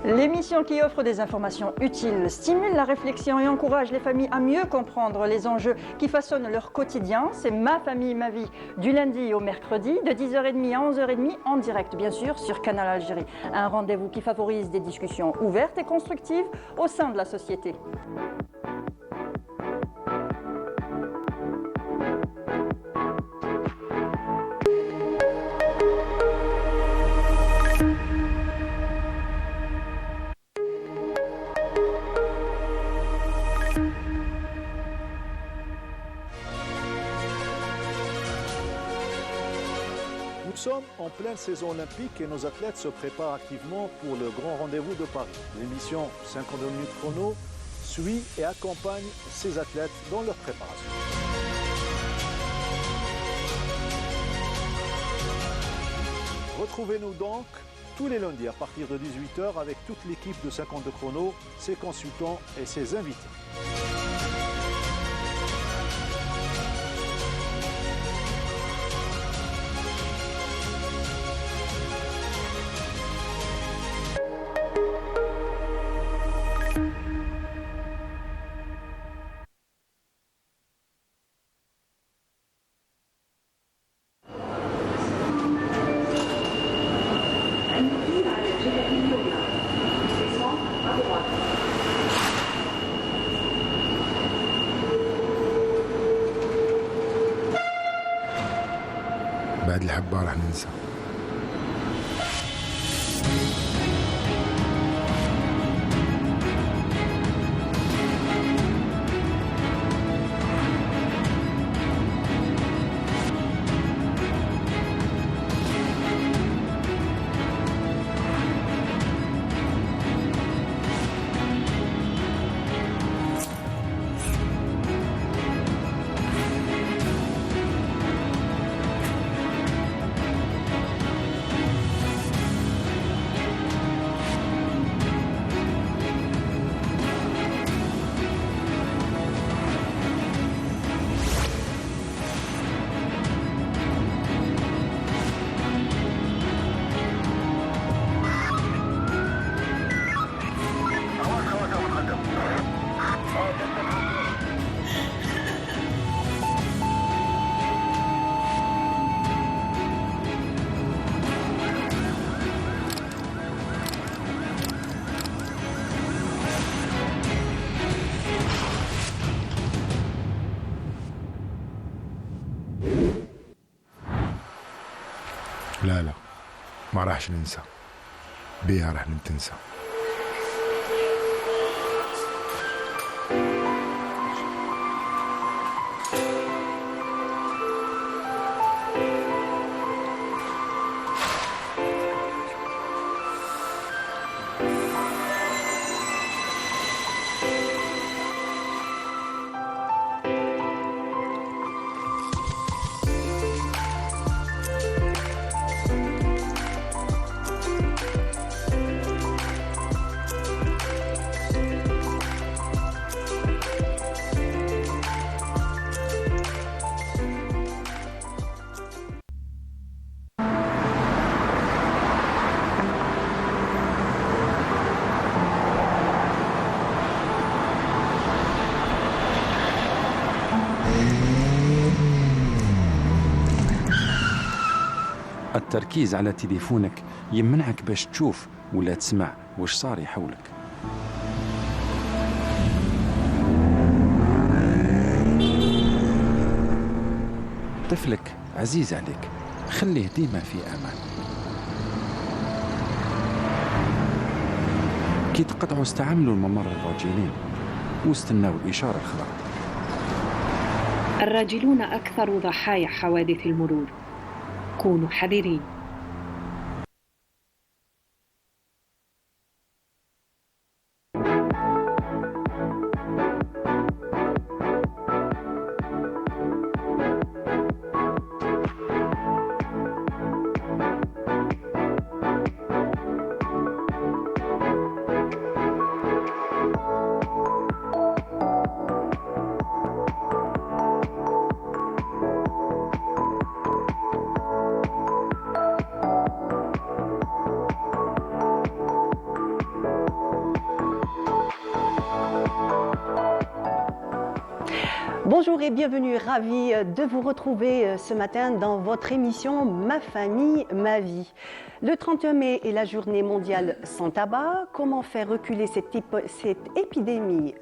L'émission qui offre des informations utiles, stimule la réflexion et encourage les familles à mieux comprendre les enjeux qui façonnent leur quotidien. C'est Ma famille, ma vie, du lundi au mercredi, de 10h30 à 11h30, en direct bien sûr sur Canal Algérie. Un rendez-vous qui favorise des discussions ouvertes et constructives au sein de la société. Nous sommes en pleine saison olympique et nos athlètes se préparent activement pour le grand rendez-vous de Paris. L'émission 52 minutes chrono suit et accompagne ces athlètes dans leur préparation. Retrouvez-nous donc tous les lundis à partir de 18h avec toute l'équipe de 52 chrono, ses consultants et ses invités. بعد الحبة راح ننسى. لا ما راحش ننسى، بيها راح ننسى. التركيز على تليفونك يمنعك باش تشوف ولا تسمع واش صار حولك. طفلك عزيز عليك، خليه ديما في امان. كي تقطعوا استعملوا الممر الراجلين واستناو الإشارة الخضراء. الراجلون أكثر ضحايا حوادث المرور، كونوا حذرين. Bonjour et bienvenue, ravi de vous retrouver ce matin dans votre émission Ma famille, ma vie. Le 31 mai est la journée mondiale sans tabac. Comment faire reculer cette épidémie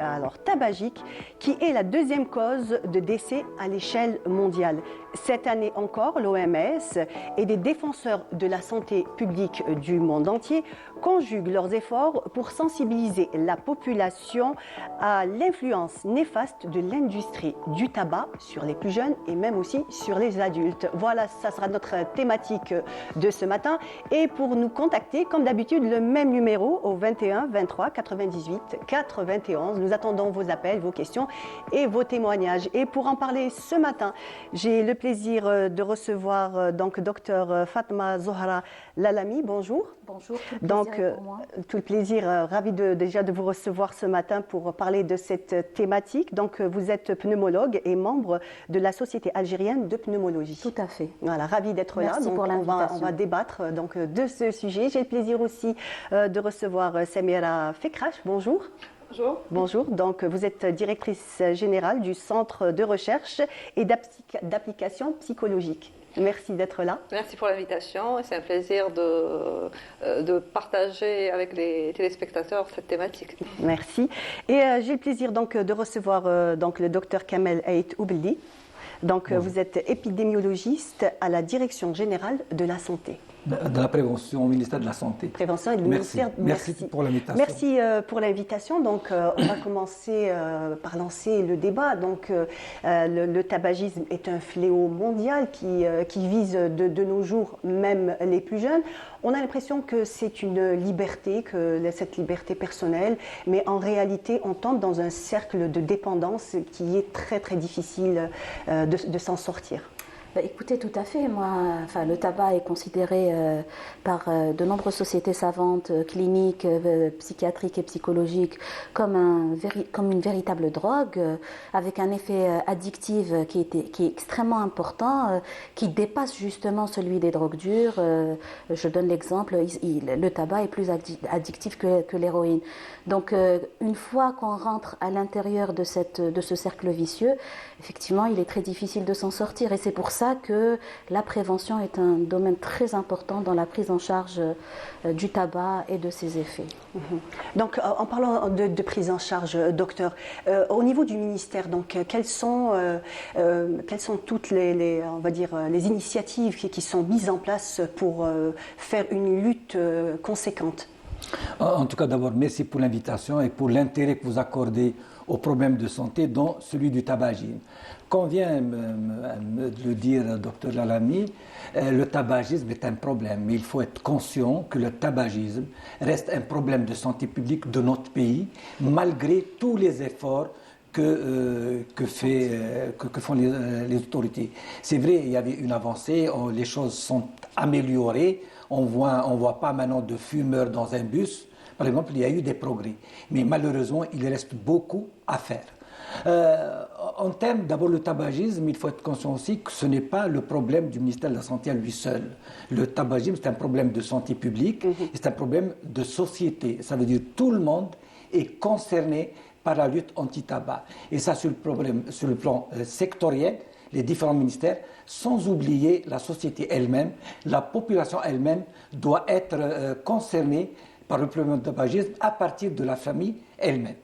tabagique qui est la deuxième cause de décès à l'échelle mondiale? Cette année encore, l'OMS et des défenseurs de la santé publique du monde entier conjuguent leurs efforts pour sensibiliser la population à l'influence néfaste de l'industrie du tabac sur les plus jeunes et même aussi sur les adultes. Voilà, ça sera notre thématique de ce matin. Et pour nous contacter, comme d'habitude, le même numéro au 21 23 98 91. Nous attendons vos appels, vos questions et vos témoignages. Et pour en parler ce matin, j'ai le plaisir de recevoir Dr Fatma Zohra Lalami. Bonjour. Bonjour, tout le plaisir pour moi. Tout le plaisir, ravi déjà de vous recevoir ce matin pour parler de cette thématique. Donc, vous êtes pneumologue et membre de la Société algérienne de pneumologie. Tout à fait. Voilà, ravi d'être là. Merci donc, pour l'invitation. On va débattre de ce sujet. J'ai le plaisir aussi de recevoir Samira Fekrash. Bonjour. Bonjour. Bonjour. Donc, vous êtes directrice générale du Centre de recherche et d'application psychologique. Merci d'être là. Merci pour l'invitation. C'est un plaisir de partager avec les téléspectateurs cette thématique. Merci. Et j'ai le plaisir donc de recevoir le docteur Kamel Ait Oubeldi. Donc, vous êtes épidémiologiste à la Direction générale de la santé. De la prévention au ministère de la Santé. Prévention et du ministère. Merci pour l'invitation. Merci pour l'invitation. Donc, on va commencer par lancer le débat. Donc, le tabagisme est un fléau mondial qui vise de nos jours même les plus jeunes. On a l'impression que c'est une liberté, cette liberté personnelle, mais en réalité, on tombe dans un cercle de dépendance qui est très très difficile de s'en sortir. Écoutez, tout à fait. Le tabac est considéré par de nombreuses sociétés savantes, cliniques, psychiatriques et psychologiques comme une véritable drogue, avec un effet addictif qui est extrêmement important, qui dépasse justement celui des drogues dures. Je donne l'exemple, le tabac est plus addictif que l'héroïne. Donc, une fois qu'on rentre à l'intérieur de ce cercle vicieux, effectivement, il est très difficile de s'en sortir. Et c'est pour ça que la prévention est un domaine très important dans la prise en charge du tabac et de ses effets. Donc, en parlant de prise en charge, docteur, au niveau du ministère, donc, quelles sont toutes les initiatives qui sont mises en place pour faire une lutte conséquente? En tout cas, d'abord, merci pour l'invitation et pour l'intérêt que vous accordez aux problèmes de santé, dont celui du tabagisme. Comme vient de le dire le docteur Lalami, le tabagisme est un problème, mais il faut être conscient que le tabagisme reste un problème de santé publique de notre pays, malgré tous les efforts que font les autorités. C'est vrai, il y avait une avancée, les choses sont améliorées, on voit pas maintenant de fumeurs dans un bus. Par exemple, il y a eu des progrès, mais malheureusement, il reste beaucoup à faire. En termes, d'abord, le tabagisme, il faut être conscient aussi que ce n'est pas le problème du ministère de la Santé à lui seul. Le tabagisme, c'est un problème de santé publique, c'est un problème de société. Ça veut dire que tout le monde est concerné par la lutte anti-tabac. Et ça, sur le plan sectoriel, les différents ministères, sans oublier la société elle-même, la population elle-même doit être concernée par le problème du tabagisme à partir de la famille elle-même.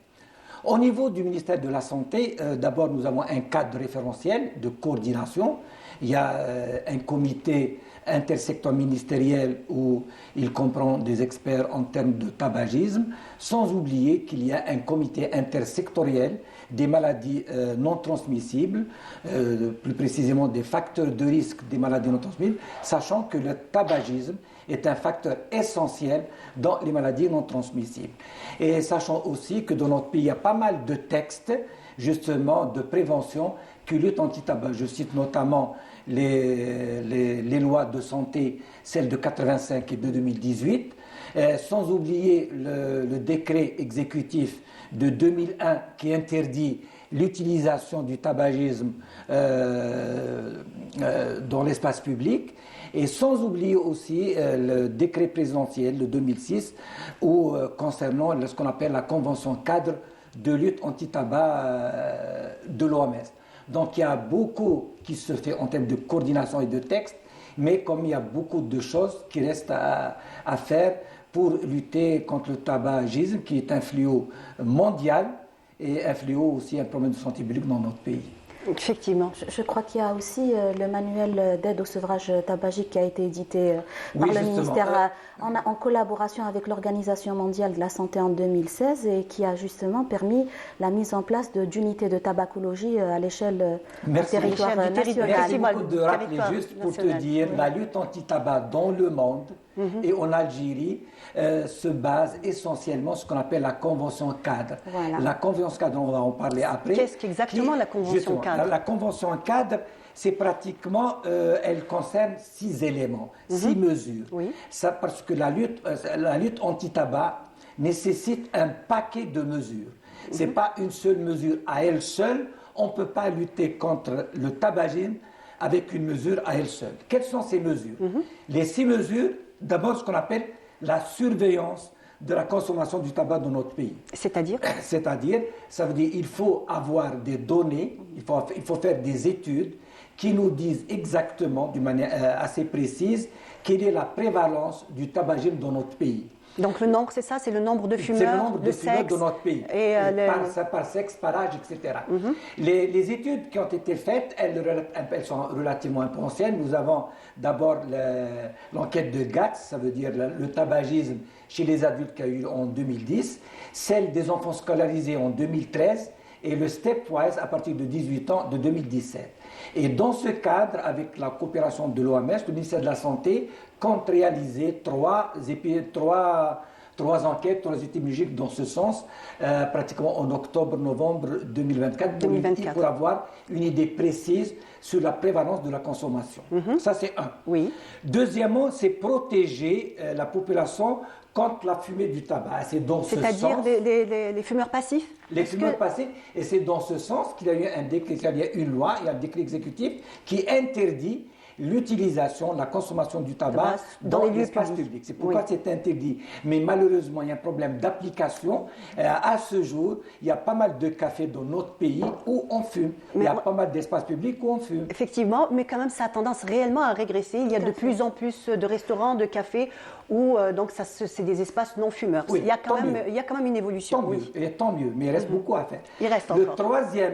Au niveau du ministère de la Santé, d'abord nous avons un cadre référentiel de coordination. Il y a un comité intersecteur ministériel où il comprend des experts en termes de tabagisme, sans oublier qu'il y a un comité intersectoriel des maladies non transmissibles, plus précisément des facteurs de risque des maladies non transmissibles, sachant que le tabagisme est un facteur essentiel dans les maladies non transmissibles. Et sachant aussi que dans notre pays, il y a pas mal de textes, justement, de prévention qui luttent anti-tabac. Je cite notamment les lois de santé, celles de 85 et de 2018, sans oublier le décret exécutif de 2001 qui interdit l'utilisation du tabagisme dans l'espace public, et sans oublier aussi le décret présidentiel de 2006 concernant ce qu'on appelle la convention cadre de lutte anti-tabac de l'OMS. Donc il y a beaucoup qui se fait en termes de coordination et de texte, mais comme il y a beaucoup de choses qui restent à faire pour lutter contre le tabagisme, qui est un fléau mondial et un fléau aussi, un problème de santé publique dans notre pays. Effectivement. Je crois qu'il y a aussi le manuel d'aide au sevrage tabagique qui a été édité par le ministère en collaboration avec l'Organisation mondiale de la santé en 2016 et qui a justement permis la mise en place d'unités de tabacologie à l'échelle du territoire national. Merci beaucoup de rappeler juste pour te dire, la lutte anti-tabac dans le monde et en Algérie se base essentiellement sur ce qu'on appelle la convention cadre. Voilà. La convention cadre, on va en parler après. Qu'est-ce qu'exactement la convention cadre? La convention cadre, c'est pratiquement, elle concerne 6 éléments, 6 mesures. Oui. Ça, parce que la lutte anti-tabac nécessite un paquet de mesures. C'est pas une seule mesure à elle seule. On ne peut pas lutter contre le tabagisme avec une mesure à elle seule. Quelles sont ces mesures? Les 6 mesures, d'abord ce qu'on appelle la surveillance de la consommation du tabac dans notre pays. C'est-à-dire? C'est-à-dire, ça veut dire qu'il faut avoir des données, il faut faire des études qui nous disent exactement, d'une manière assez précise, quelle est la prévalence du tabagisme dans notre pays. Donc le nombre, c'est ça, c'est le nombre de fumeurs, c'est le nombre de fumeurs sexe, de notre pays, et par sexe, par âge, etc. Les études qui ont été faites, elles sont relativement un peu anciennes. Nous avons d'abord l'enquête de GATS, ça veut dire le tabagisme chez les adultes qui a eu en 2010, celle des enfants scolarisés en 2013 et le Stepwise à partir de 18 ans de 2017. Et dans ce cadre, avec la coopération de l'OMS, le ministère de la Santé compte réaliser trois enquêtes, 3 études musiques dans ce sens, pratiquement en octobre-novembre 2024, pour avoir une idée précise sur la prévalence de la consommation. Ça, c'est un. Oui. Deuxièmement, c'est protéger la population contre la fumée du tabac. C'est-à-dire les fumeurs passifs? Les fumeurs passifs, et c'est dans ce sens qu'il y a eu un décret, il y a une loi, il y a un décret exécutif qui interdit l'utilisation, la consommation du tabac dans l'espace public. C'est pourquoi c'est interdit. Mais malheureusement, il y a un problème d'application. À ce jour, il y a pas mal de cafés dans notre pays où on fume. Il y a pas mal d'espaces publics où on fume. Effectivement, mais quand même, ça a tendance réellement à régresser. Il y a de plus en plus de restaurants, de cafés où donc c'est des espaces non fumeurs. Oui, il y a quand même une évolution. Tant mieux, et tant mieux, mais il reste beaucoup à faire. Il reste encore.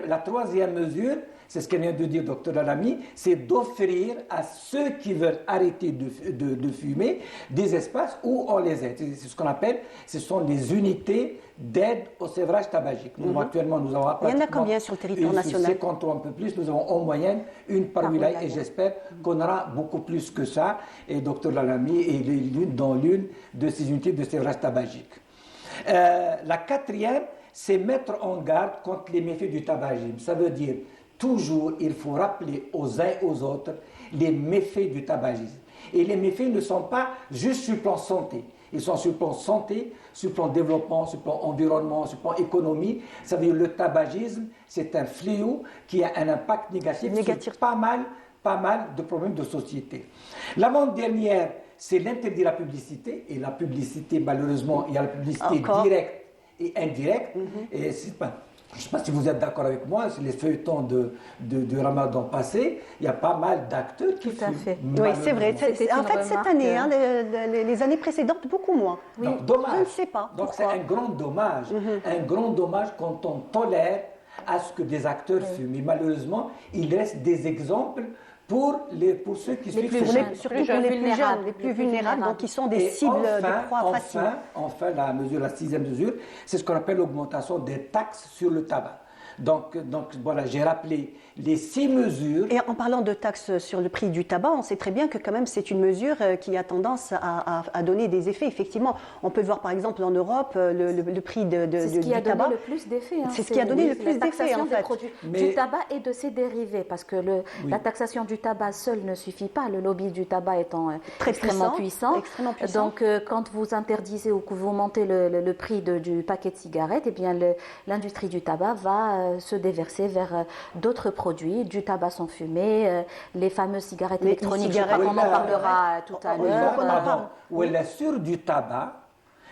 La troisième mesure, c'est ce que vient de dire Dr Alami, c'est d'offrir à ceux qui veulent arrêter de fumer des espaces où on les aide. C'est ce qu'on appelle, ce sont les unités d'aide au sévrage tabagique. Actuellement, nous avons il y en a combien sur le territoire national? 53, un peu plus. Nous avons en moyenne une par wilaya et j'espère qu'on aura beaucoup plus que ça. Et Dr Alami est dans l'une de ces unités de sévrage tabagique. La quatrième, c'est mettre en garde contre les méfaits du tabagisme. Ça veut dire toujours, il faut rappeler aux uns et aux autres les méfaits du tabagisme. Et les méfaits ne sont pas juste sur le plan santé. Ils sont sur le plan santé, sur le plan développement, sur le plan environnement, sur le plan économie. Ça veut dire que le tabagisme, c'est un fléau qui a un impact négatif. Sur pas mal de problèmes de société. L'avant-dernière, c'est l'interdit de la publicité. Et la publicité, malheureusement, il y a la publicité directe et indirecte. Et c'est pas... Je ne sais pas si vous êtes d'accord avec moi, c'est les feuilletons du Ramadan passé, il y a pas mal d'acteurs qui fument. Tout à fait. Oui, c'est vrai. En fait, cette année, les années précédentes, beaucoup moins. Oui. Donc, dommage. Je ne sais pas. Donc, c'est un grand dommage. Un grand dommage quand on tolère à ce que des acteurs fument. Mais malheureusement, il reste des exemples pour ceux qui suivent surtout pour les plus vulnérables, donc qui sont des cibles de proie faciles. Enfin, la 6e mesure, c'est ce qu'on appelle l'augmentation des taxes sur le tabac. Donc voilà, j'ai rappelé les 6 mesures. Et en parlant de taxes sur le prix du tabac, on sait très bien que quand même c'est une mesure qui a tendance à donner des effets. Effectivement, on peut voir par exemple en Europe le prix du tabac. C'est ce qui a donné le plus d'effets. C'est ce qui a donné le plus d'effets en fait. Des produits du tabac et de ses dérivés, parce que la taxation du tabac seule ne suffit pas. Le lobby du tabac étant extrêmement puissant. Donc quand vous interdisez ou que vous montez le prix du paquet de cigarettes, eh bien l'industrie du tabac va se déverser vers d'autres produits, du tabac sans fumée, les fameuses cigarettes électroniques, je crois qu'on en parlera tout à l'heure. Ou la sur du tabac,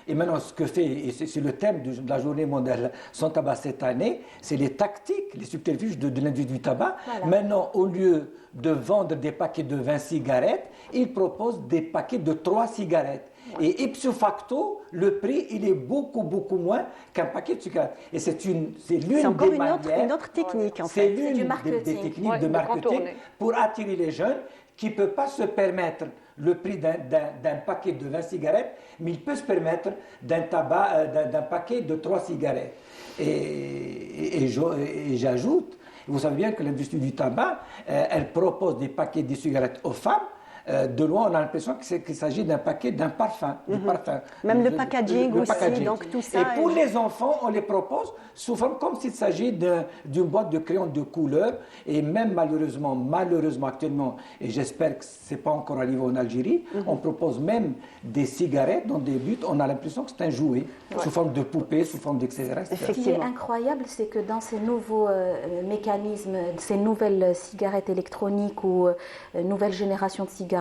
Et maintenant, ce que fait, et c'est le thème de la journée mondiale sans tabac cette année, c'est les tactiques, les subterfuges de l'industrie du tabac. Voilà. Maintenant, au lieu de vendre des paquets de 20 cigarettes, ils proposent des paquets de 3 cigarettes. Et ipso facto, le prix, il est beaucoup, beaucoup moins qu'un paquet de cigarettes. Et c'est l'une encore des une autre technique, en c'est fait. l'une du des marketing. techniques Ouais, de de marketing contourner. pour attirer les jeunes qui ne peuvent pas se permettre le prix d'un paquet de 20 cigarettes, mais il peut se permettre d'un paquet de 3 cigarettes. Et j'ajoute, vous savez bien que l'industrie du tabac, elle propose des paquets de cigarettes aux femmes. De loin, on a l'impression qu'il s'agit d'un paquet, d'un parfum. Du parfum. Même le packaging aussi, packaging. donc tout ça. Et pour les enfants, on les propose sous forme comme s'il s'agit d'une boîte de crayons de couleur. Et même malheureusement actuellement, et j'espère que ce n'est pas encore arrivé en Algérie, on propose même des cigarettes dans des buts. On a l'impression que c'est un jouet, sous forme de poupée, sous forme etc. Ce qui est incroyable, c'est que dans ces nouveaux mécanismes, ces nouvelles cigarettes électroniques ou nouvelle génération de cigarettes,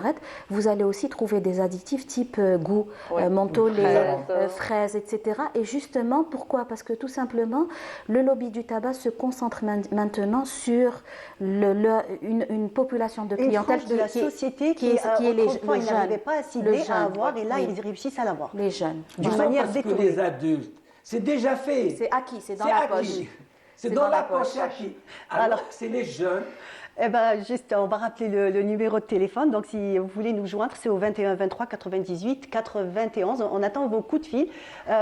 vous allez aussi trouver des additifs type goût, mentholé, fraises, etc. Et justement, pourquoi? Parce que tout simplement, le lobby du tabac se concentre maintenant sur une population de clientèle de la société qui autrefois, ils n'arrivaient pas à cibler, à avoir, et là, ils réussissent à l'avoir. Les jeunes. D'une manière détournée. Les adultes, c'est déjà fait. C'est acquis, c'est dans la poche. C'est dans la poche, c'est acquis. Alors que c'est les jeunes. Eh ben, juste, on va rappeler le numéro de téléphone. Donc, si vous voulez nous joindre, c'est au 21 23 98 91. On attend vos coups de fil,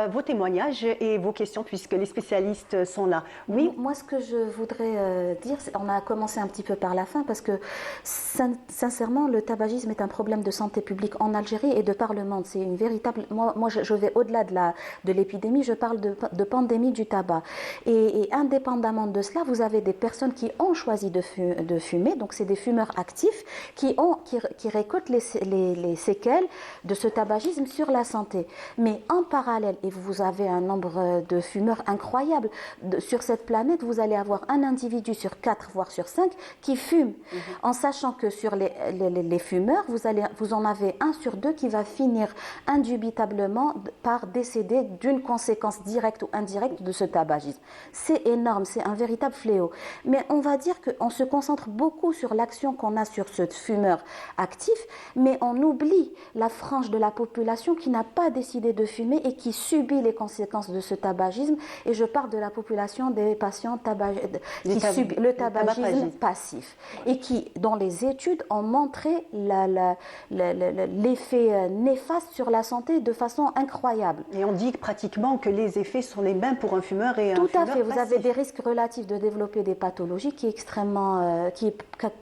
vos témoignages et vos questions, puisque les spécialistes sont là. Oui. Moi, ce que je voudrais dire, on a commencé un petit peu par la fin, parce que sincèrement, le tabagisme est un problème de santé publique en Algérie et de par le monde. C'est une véritable. Moi, je vais au-delà de l'épidémie. Je parle de pandémie du tabac. Et indépendamment de cela, vous avez des personnes qui ont choisi de fumer, donc c'est des fumeurs actifs qui récoltent les séquelles de ce tabagisme sur la santé. Mais en parallèle, et vous avez un nombre de fumeurs incroyable, sur cette planète, vous allez avoir un individu sur 4, voire sur 5, qui fume, en sachant que sur les fumeurs, vous en avez 1 sur 2 qui va finir indubitablement par décéder d'une conséquence directe ou indirecte de ce tabagisme. C'est énorme, c'est un véritable fléau. Mais on va dire qu'on se concentre beaucoup sur l'action qu'on a sur ce fumeur actif, mais on oublie la frange de la population qui n'a pas décidé de fumer et qui subit les conséquences de ce tabagisme. Et je parle de la population des patients qui subissent le tabagisme passif et qui, dans les études, ont montré l'effet néfaste sur la santé de façon incroyable. Et on dit pratiquement que les effets sont les mêmes pour un fumeur et un fumeur passif. Tout à fait. Vous avez des risques relatifs de développer des pathologies qui est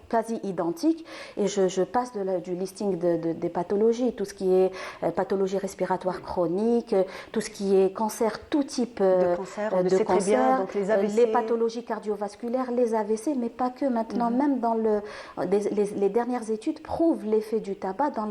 quasi identique, et je passe du listing des pathologies, tout ce qui est pathologie respiratoire chronique, tout ce qui est cancer, tout type de cancer, donc les pathologies cardiovasculaires, les AVC, mais pas que. Maintenant, même dans les dernières études prouvent l'effet du tabac dans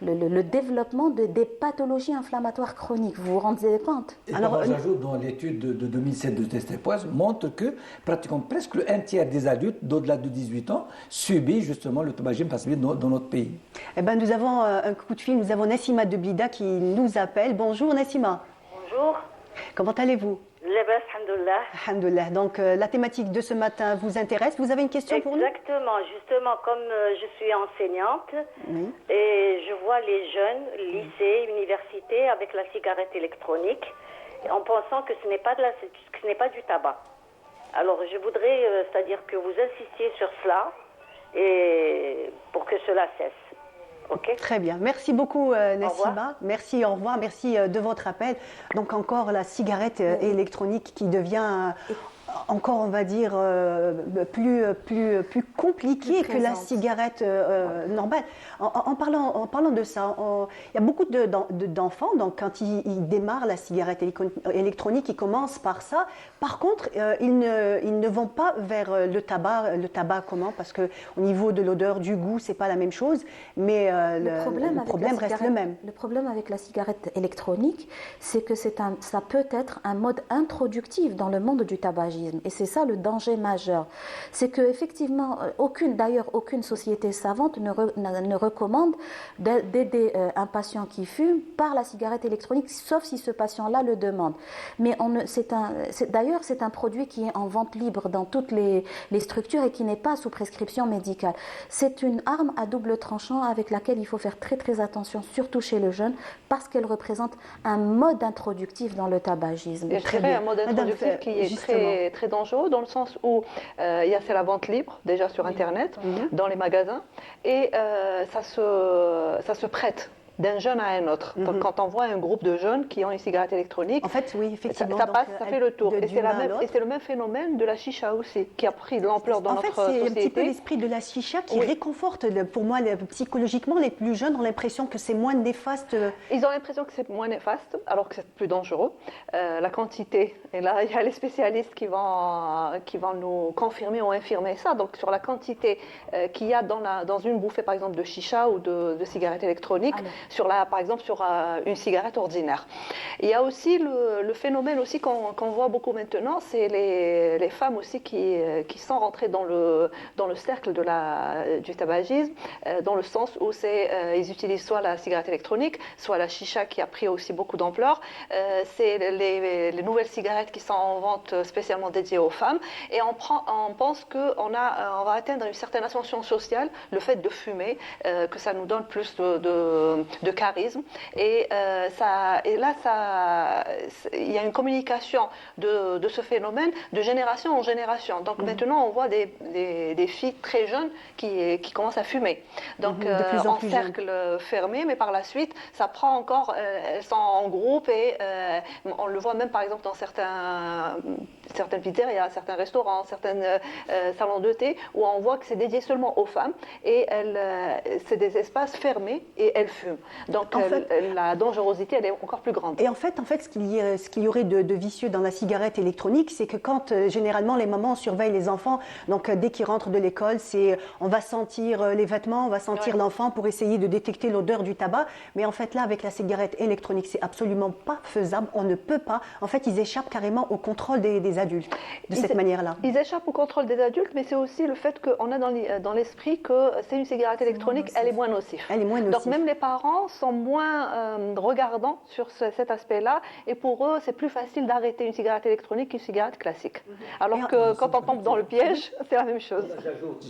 le développement des pathologies inflammatoires chroniques. Vous vous rendez compte? Alors, j'ajoute, dans l'étude de 2007 de Testepoise, montre que pratiquement presque un tiers des adultes d'au-delà de 18 ans subit justement le tabagisme passif dans notre pays. Eh ben, nous avons un coup de fil, nous avons Nassima de Blida qui nous appelle. Bonjour Nassima. Bonjour. Comment allez-vous? Alhamdoulilah. Alhamdoulilah. Donc la thématique de ce matin vous intéresse. Vous avez une question pour nous? Exactement. Justement, comme je suis enseignante et je vois les jeunes, lycées, universités, avec la cigarette électronique, en pensant que ce n'est pas du tabac. Alors, je voudrais, c'est-à-dire que vous insistiez sur cela et pour que cela cesse. Okay. Très bien. Merci beaucoup, Nassima. Merci, au revoir. Merci de votre appel. Donc, encore la cigarette électronique qui devient encore, on va dire, plus compliqué que la cigarette normale. En parlant de ça, il y a beaucoup d'enfants, donc quand ils démarrent la cigarette électronique, ils commencent par ça. Par contre, ils ne vont pas vers le tabac comment? Parce qu'au niveau de l'odeur, du goût, c'est pas la même chose, mais le problème reste le même. Le problème avec la cigarette électronique, c'est que ça peut être un mode introductif dans le monde du tabagisme. tabagisme. Et c'est ça le danger majeur. C'est qu'effectivement, aucune société savante ne recommande d'aider un patient qui fume par la cigarette électronique, sauf si ce patient-là le demande. Mais d'ailleurs, c'est un produit qui est en vente libre dans toutes les structures et qui n'est pas sous prescription médicale. C'est une arme à double tranchant avec laquelle il faut faire très très attention, surtout chez le jeune, parce qu'elle représente un mode introductif dans le tabagisme. Et je dirais un mode introductif qui est très, très dangereux dans le sens où c'est la vente libre déjà sur Internet, dans les magasins, et ça se prête d'un jeune à un autre. Donc, quand on voit un groupe de jeunes qui ont une cigarette électronique, en fait, oui, effectivement, ça passe, ça fait le tour. Et c'est le même phénomène de la chicha aussi, qui a pris de l'ampleur dans notre société. C'est un petit peu l'esprit de la chicha qui réconforte. Pour moi, psychologiquement, les plus jeunes ont l'impression que c'est moins néfaste. Ils ont l'impression que c'est moins néfaste, alors que c'est plus dangereux. La quantité, et là, il y a les spécialistes qui vont nous confirmer ou infirmer ça. Donc, sur la quantité qu'il y a dans une bouffée, par exemple, de chicha ou de cigarette électronique, par exemple sur une cigarette ordinaire. Il y a aussi le phénomène aussi qu'on voit beaucoup maintenant, c'est les femmes aussi qui sont rentrées dans le cercle du tabagisme, dans le sens où ils utilisent soit la cigarette électronique, soit la chicha qui a pris aussi beaucoup d'ampleur. C'est les nouvelles cigarettes qui sont en vente spécialement dédiées aux femmes, et on pense qu'on va atteindre une certaine ascension sociale, le fait de fumer, que ça nous donne plus de charisme, et là il y a une communication de ce phénomène de génération en génération. Donc maintenant on voit des filles très jeunes qui commencent à fumer, donc en cercle fermé, mais par la suite ça prend encore, elles sont en groupe, et on le voit même par exemple dans certaines pizzerias, certains restaurants, certains salons de thé, où on voit que c'est dédié seulement aux femmes, et c'est des espaces fermés et elles fument. Donc la dangerosité, elle est encore plus grande. Et en fait ce qu'il y aurait de vicieux dans la cigarette électronique, c'est que quand généralement les mamans surveillent les enfants, donc dès qu'ils rentrent de l'école, on va sentir les vêtements, on va sentir l'enfant pour essayer de détecter l'odeur du tabac. Mais en fait là, avec la cigarette électronique, c'est absolument pas faisable, on ne peut pas. En fait, ils échappent carrément au contrôle des adultes de cette manière-là. Ils échappent au contrôle des adultes, mais c'est aussi le fait qu'on a dans l'esprit que c'est une cigarette électronique, elle est moins nocive. Elle est moins nocive. Donc même les parents sont moins regardants sur cet aspect-là, et pour eux, c'est plus facile d'arrêter une cigarette électronique qu'une cigarette classique. Alors que quand on tombe dans le piège, c'est la même chose.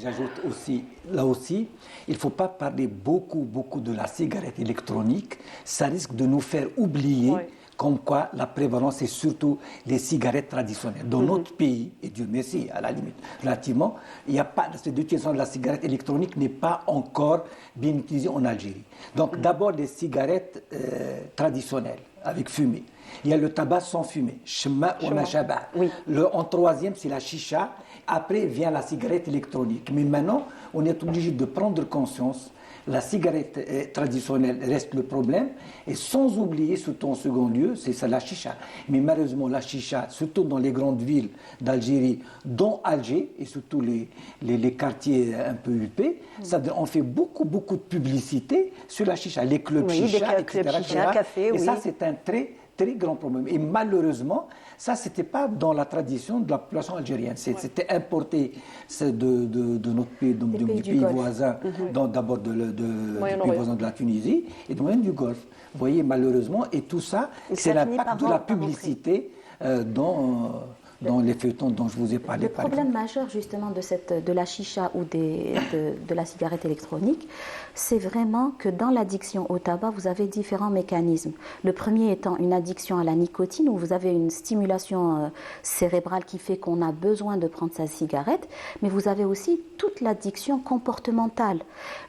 J'ajoute aussi, là aussi, il ne faut pas parler beaucoup de la cigarette électronique. Ça risque de nous faire oublier comme quoi la prévalence, c'est surtout les cigarettes traditionnelles. Dans notre pays, et Dieu merci, à la limite, relativement, il n'y a pas, l'utilisation de la cigarette électronique n'est pas encore bien utilisée en Algérie. Donc d'abord les cigarettes traditionnelles, avec fumée. Il y a le tabac sans fumée, chma ou machaba. En troisième, c'est la chicha. Après vient la cigarette électronique. Mais maintenant, on est obligé de prendre conscience. La cigarette traditionnelle reste le problème, et sans oublier, surtout en second lieu, c'est ça, la chicha. Mais malheureusement, la chicha, surtout dans les grandes villes d'Algérie, dont Alger, et surtout les quartiers un peu huppés, on fait beaucoup de publicité sur la chicha, les clubs chicha, etc. Chicha, café, et ça, c'est un très grand problème. Et malheureusement, ça, c'était pas dans la tradition de la population algérienne. C'était importé de notre pays, du pays voisin, d'abord du pays voisin de la Tunisie et même du Golfe. Vous voyez, malheureusement, et tout ça, c'est l'impact de la publicité dans les feuilletons dont je vous ai parlé. Le problème majeur justement de la chicha ou de la cigarette électronique, c'est vraiment que dans l'addiction au tabac, vous avez différents mécanismes. Le premier étant une addiction à la nicotine, où vous avez une stimulation cérébrale qui fait qu'on a besoin de prendre sa cigarette, mais vous avez aussi toute l'addiction comportementale.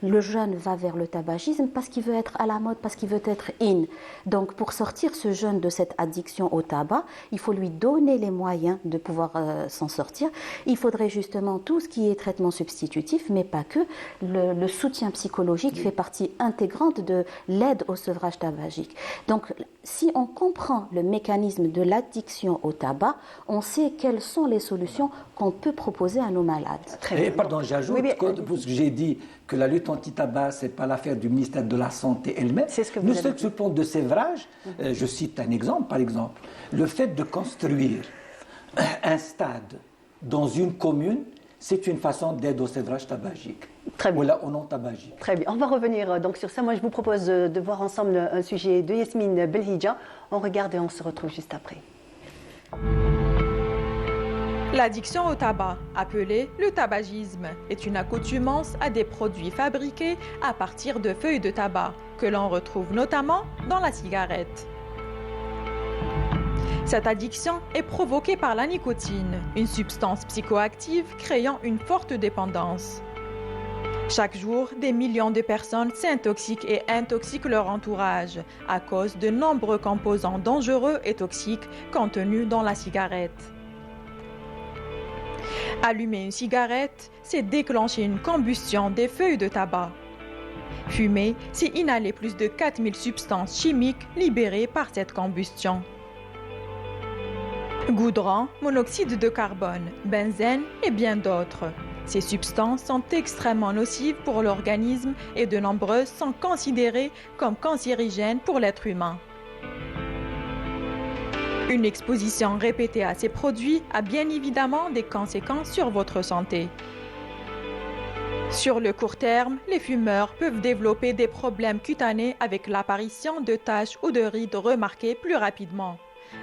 Le jeune va vers le tabagisme parce qu'il veut être à la mode, parce qu'il veut être in. Donc pour sortir ce jeune de cette addiction au tabac, il faut lui donner les moyens de pouvoir s'en sortir. Il faudrait justement tout ce qui est traitement substitutif, mais pas que. Le soutien psychologique fait partie intégrante de l'aide au sevrage tabagique. Donc, si on comprend le mécanisme de l'addiction au tabac, on sait quelles sont les solutions qu'on peut proposer à nos malades. Pardon, j'ajoute que j'ai dit que la lutte anti-tabac, ce n'est pas l'affaire du ministère de la Santé elle-même. Nous sommes sur le plan de sévrage. Je cite un exemple, par exemple. Le fait de construire un stade dans une commune, c'est une façon d'aide au sévrage tabagique. Très bien. Ou là, au non-tabagique. Très bien. On va revenir donc sur ça. Moi, je vous propose de voir ensemble un sujet de Yasmine Belhidja. On regarde et on se retrouve juste après. L'addiction au tabac, appelée le tabagisme, est une accoutumance à des produits fabriqués à partir de feuilles de tabac, que l'on retrouve notamment dans la cigarette. Cette addiction est provoquée par la nicotine, une substance psychoactive créant une forte dépendance. Chaque jour, des millions de personnes s'intoxiquent et intoxiquent leur entourage à cause de nombreux composants dangereux et toxiques contenus dans la cigarette. Allumer une cigarette, c'est déclencher une combustion des feuilles de tabac. Fumer, c'est inhaler plus de 4000 substances chimiques libérées par cette combustion. Goudron, monoxyde de carbone, benzène et bien d'autres. Ces substances sont extrêmement nocives pour l'organisme et de nombreuses sont considérées comme cancérigènes pour l'être humain. Une exposition répétée à ces produits a bien évidemment des conséquences sur votre santé. Sur le court terme, les fumeurs peuvent développer des problèmes cutanés avec l'apparition de taches ou de rides remarquées plus rapidement.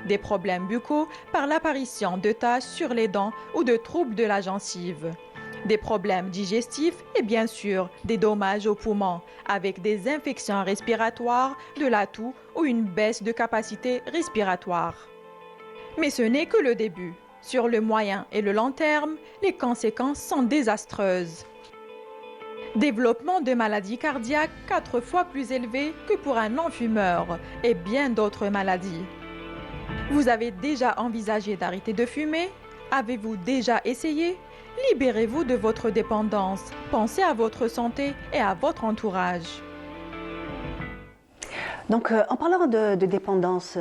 Des problèmes buccaux par l'apparition de taches sur les dents ou de troubles de la gencive. Des problèmes digestifs et bien sûr des dommages aux poumons avec des infections respiratoires, de la toux ou une baisse de capacité respiratoire. Mais ce n'est que le début. Sur le moyen et le long terme, les conséquences sont désastreuses. Développement de maladies cardiaques 4 fois plus élevé que pour un non-fumeur et bien d'autres maladies. Vous avez déjà envisagé d'arrêter de fumer? Avez-vous déjà essayé? Libérez-vous de votre dépendance. Pensez à votre santé et à votre entourage. Donc, en parlant de dépendance,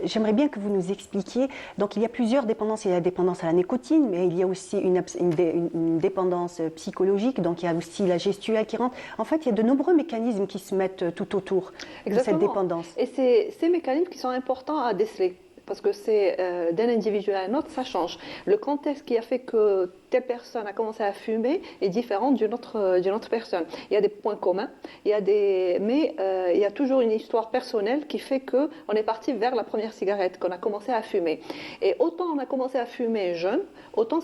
j'aimerais bien que vous nous expliquiez. Donc, il y a plusieurs dépendances. Il y a la dépendance à la nicotine, mais il y a aussi une dépendance psychologique. Donc, il y a aussi la gestuelle qui rentre. En fait, il y a de nombreux mécanismes qui se mettent tout autour de cette dépendance. Et c'est ces mécanismes qui sont importants à déceler. Parce que c'est d'un individu à un autre, ça change. Le contexte qui a fait que telle personne a commencé à fumer est différent d'une autre personne. Il y a des points communs, mais il y a toujours une histoire personnelle qui fait qu'on est parti vers la première cigarette, qu'on a commencé à fumer. Et autant on a commencé à fumer jeune, autant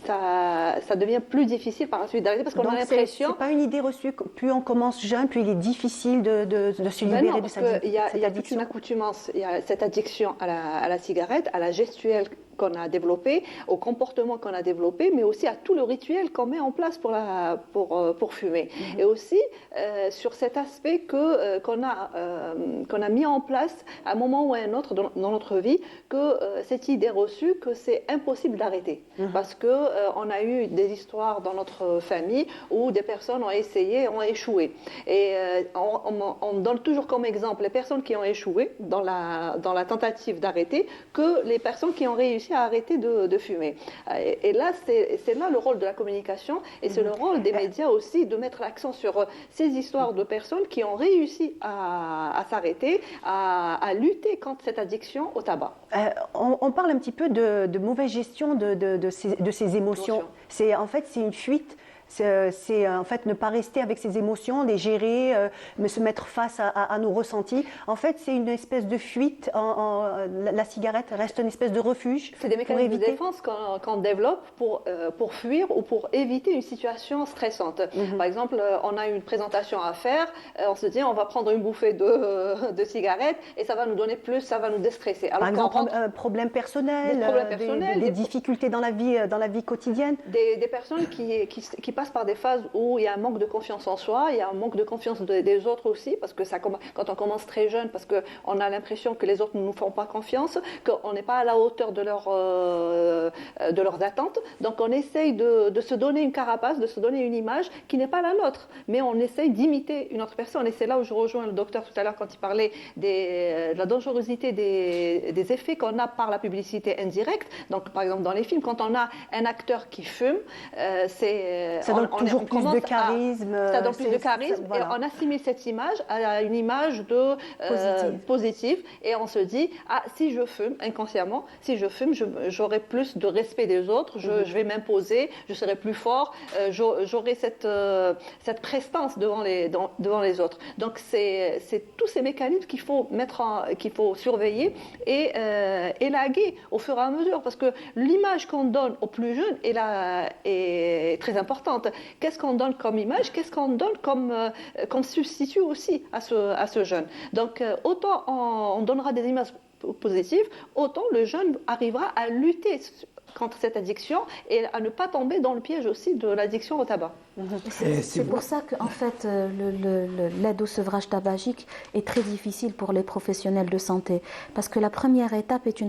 ça devient plus difficile par la suite d'arrêter parce qu'on a l'impression... C'est pas une idée reçue, plus on commence jeune, plus il est difficile de se libérer de cette addiction. Il y a toute une accoutumance, il y a cette addiction à la cigarette, à la gestuelle qu'on a développé, au comportement qu'on a développé, mais aussi à tout le rituel qu'on met en place pour fumer. Et aussi sur cet aspect qu'on a mis en place à un moment ou à un autre dans notre vie, que cette idée reçue que c'est impossible d'arrêter. Parce qu'on a eu des histoires dans notre famille où des personnes ont essayé, ont échoué. Et on donne toujours comme exemple les personnes qui ont échoué dans la tentative d'arrêter que les personnes qui ont réussi à arrêter de fumer. Et là, c'est là le rôle de la communication et c'est le rôle des médias aussi de mettre l'accent sur ces histoires de personnes qui ont réussi à s'arrêter, à lutter contre cette addiction au tabac. On parle un petit peu de mauvaise gestion de ces émotions. C'est une fuite. C'est en fait ne pas rester avec ses émotions, les gérer, se mettre face à nos ressentis. En fait, c'est une espèce de fuite. La cigarette reste une espèce de refuge. C'est des mécanismes de défense qu'on développe pour fuir ou pour éviter une situation stressante. Par exemple, on a une présentation à faire, on se dit on va prendre une bouffée de cigarette et ça va nous donner plus, ça va nous déstresser. Alors, par exemple, un problème personnel, des difficultés dans la vie quotidienne. Des personnes qui passent par des phases où il y a un manque de confiance en soi, il y a un manque de confiance des autres aussi, parce que quand on commence très jeune, parce qu'on a l'impression que les autres ne nous font pas confiance, qu'on n'est pas à la hauteur de leurs attentes. Donc on essaye de se donner une carapace, de se donner une image qui n'est pas la nôtre, mais on essaye d'imiter une autre personne. Et c'est là où je rejoins le docteur tout à l'heure quand il parlait de la dangerosité des effets qu'on a par la publicité indirecte. Donc par exemple dans les films, quand on a un acteur qui fume, Ça donne toujours plus de charisme. Ça donne plus de charisme, et on assimile cette image à une image de positive, et on se dit, ah, si je fume, inconsciemment, si je fume, j'aurai plus de respect des autres, je vais m'imposer, je serai plus fort, j'aurai cette prestance devant les autres. Donc c'est tous ces mécanismes qu'il faut surveiller et élaguer au fur et à mesure, parce que l'image qu'on donne aux plus jeunes est très importante. Qu'est-ce qu'on donne comme image? Qu'est-ce qu'on donne comme substitut aussi à ce jeune? Donc autant on donnera des images positives, autant le jeune arrivera à lutter contre cette addiction et à ne pas tomber dans le piège aussi de l'addiction au tabac. C'est pour ça qu'en fait, l'aide au sevrage tabagique est très difficile pour les professionnels de santé. Parce que la première étape est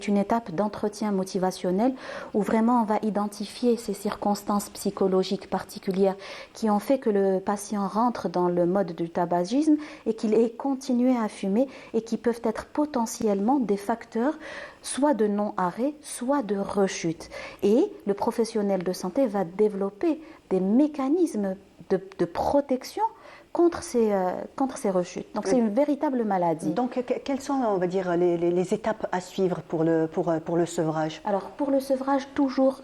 une étape d'entretien motivationnel où vraiment on va identifier ces circonstances psychologiques particulières qui ont fait que le patient rentre dans le mode du tabagisme et qu'il ait continué à fumer et qui peuvent être potentiellement des facteurs soit de non-arrêt, soit de rechute. Et le professionnel de santé va développer des mécanismes de protection contre ces rechutes. Donc c'est une véritable maladie. Donc quelles sont, on va dire, les étapes à suivre pour le sevrage? Alors pour le sevrage, toujours,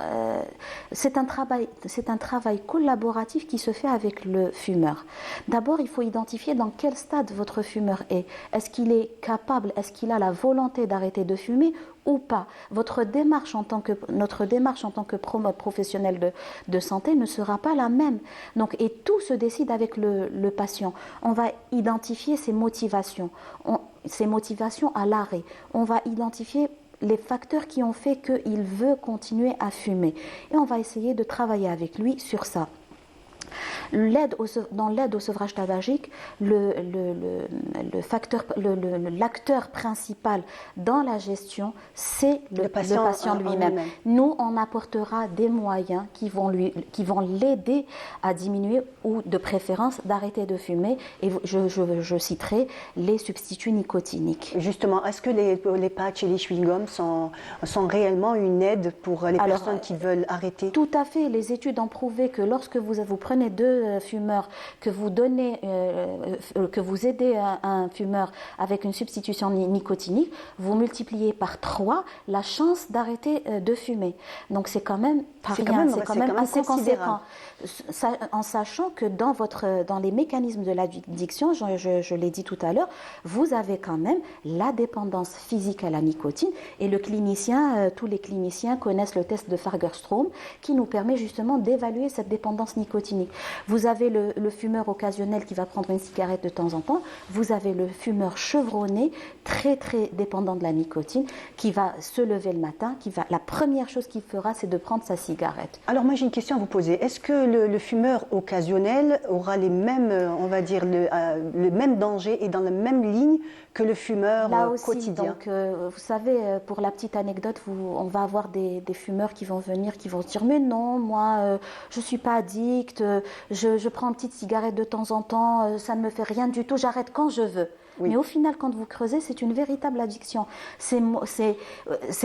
c'est un travail collaboratif qui se fait avec le fumeur. D'abord, il faut identifier dans quel stade votre fumeur est. Est-ce qu'il est capable, est-ce qu'il a la volonté d'arrêter de fumer ou pas? Notre démarche en tant que professionnel de santé ne sera pas la même. Donc, et tout se décide avec le patient. On va identifier ses motivations à l'arrêt. On va identifier les facteurs qui ont fait qu'il veut continuer à fumer. Et on va essayer de travailler avec lui sur ça. Dans l'aide au sevrage tabagique, l'acteur principal dans la gestion, c'est le patient lui-même. Nous, on apportera des moyens qui vont l'aider à diminuer ou de préférence d'arrêter de fumer. Et je citerai les substituts nicotiniques. Justement, est-ce que les patchs et les chewing-gums sont réellement une aide pour les personnes qui veulent arrêter? Tout à fait. Les études ont prouvé que lorsque vous prenez deux fumeurs, que vous aidez un fumeur avec une substitution nicotinique, vous multipliez par 3 la chance d'arrêter de fumer. Donc c'est quand même pas rien, c'est quand même assez conséquent. En sachant que dans les mécanismes de l'addiction, je l'ai dit tout à l'heure, vous avez quand même la dépendance physique à la nicotine, et tous les cliniciens connaissent le test de Fagerström qui nous permet justement d'évaluer cette dépendance nicotinique. Vous avez le fumeur occasionnel qui va prendre une cigarette de temps en temps, vous avez le fumeur chevronné, très très dépendant de la nicotine, qui va se lever le matin, la première chose qu'il fera, c'est de prendre sa cigarette. Alors moi j'ai une question à vous poser. Est-ce que le fumeur occasionnel aura les mêmes, on va dire, le même danger et dans la même ligne que le fumeur là aussi, quotidien? Donc, vous savez, pour la petite anecdote, on va avoir des fumeurs qui vont venir, qui vont dire mais non, moi je suis pas addict, je prends une petite cigarette de temps en temps, ça ne me fait rien du tout, j'arrête quand je veux. Oui. Mais au final, quand vous creusez, c'est une véritable addiction. C'est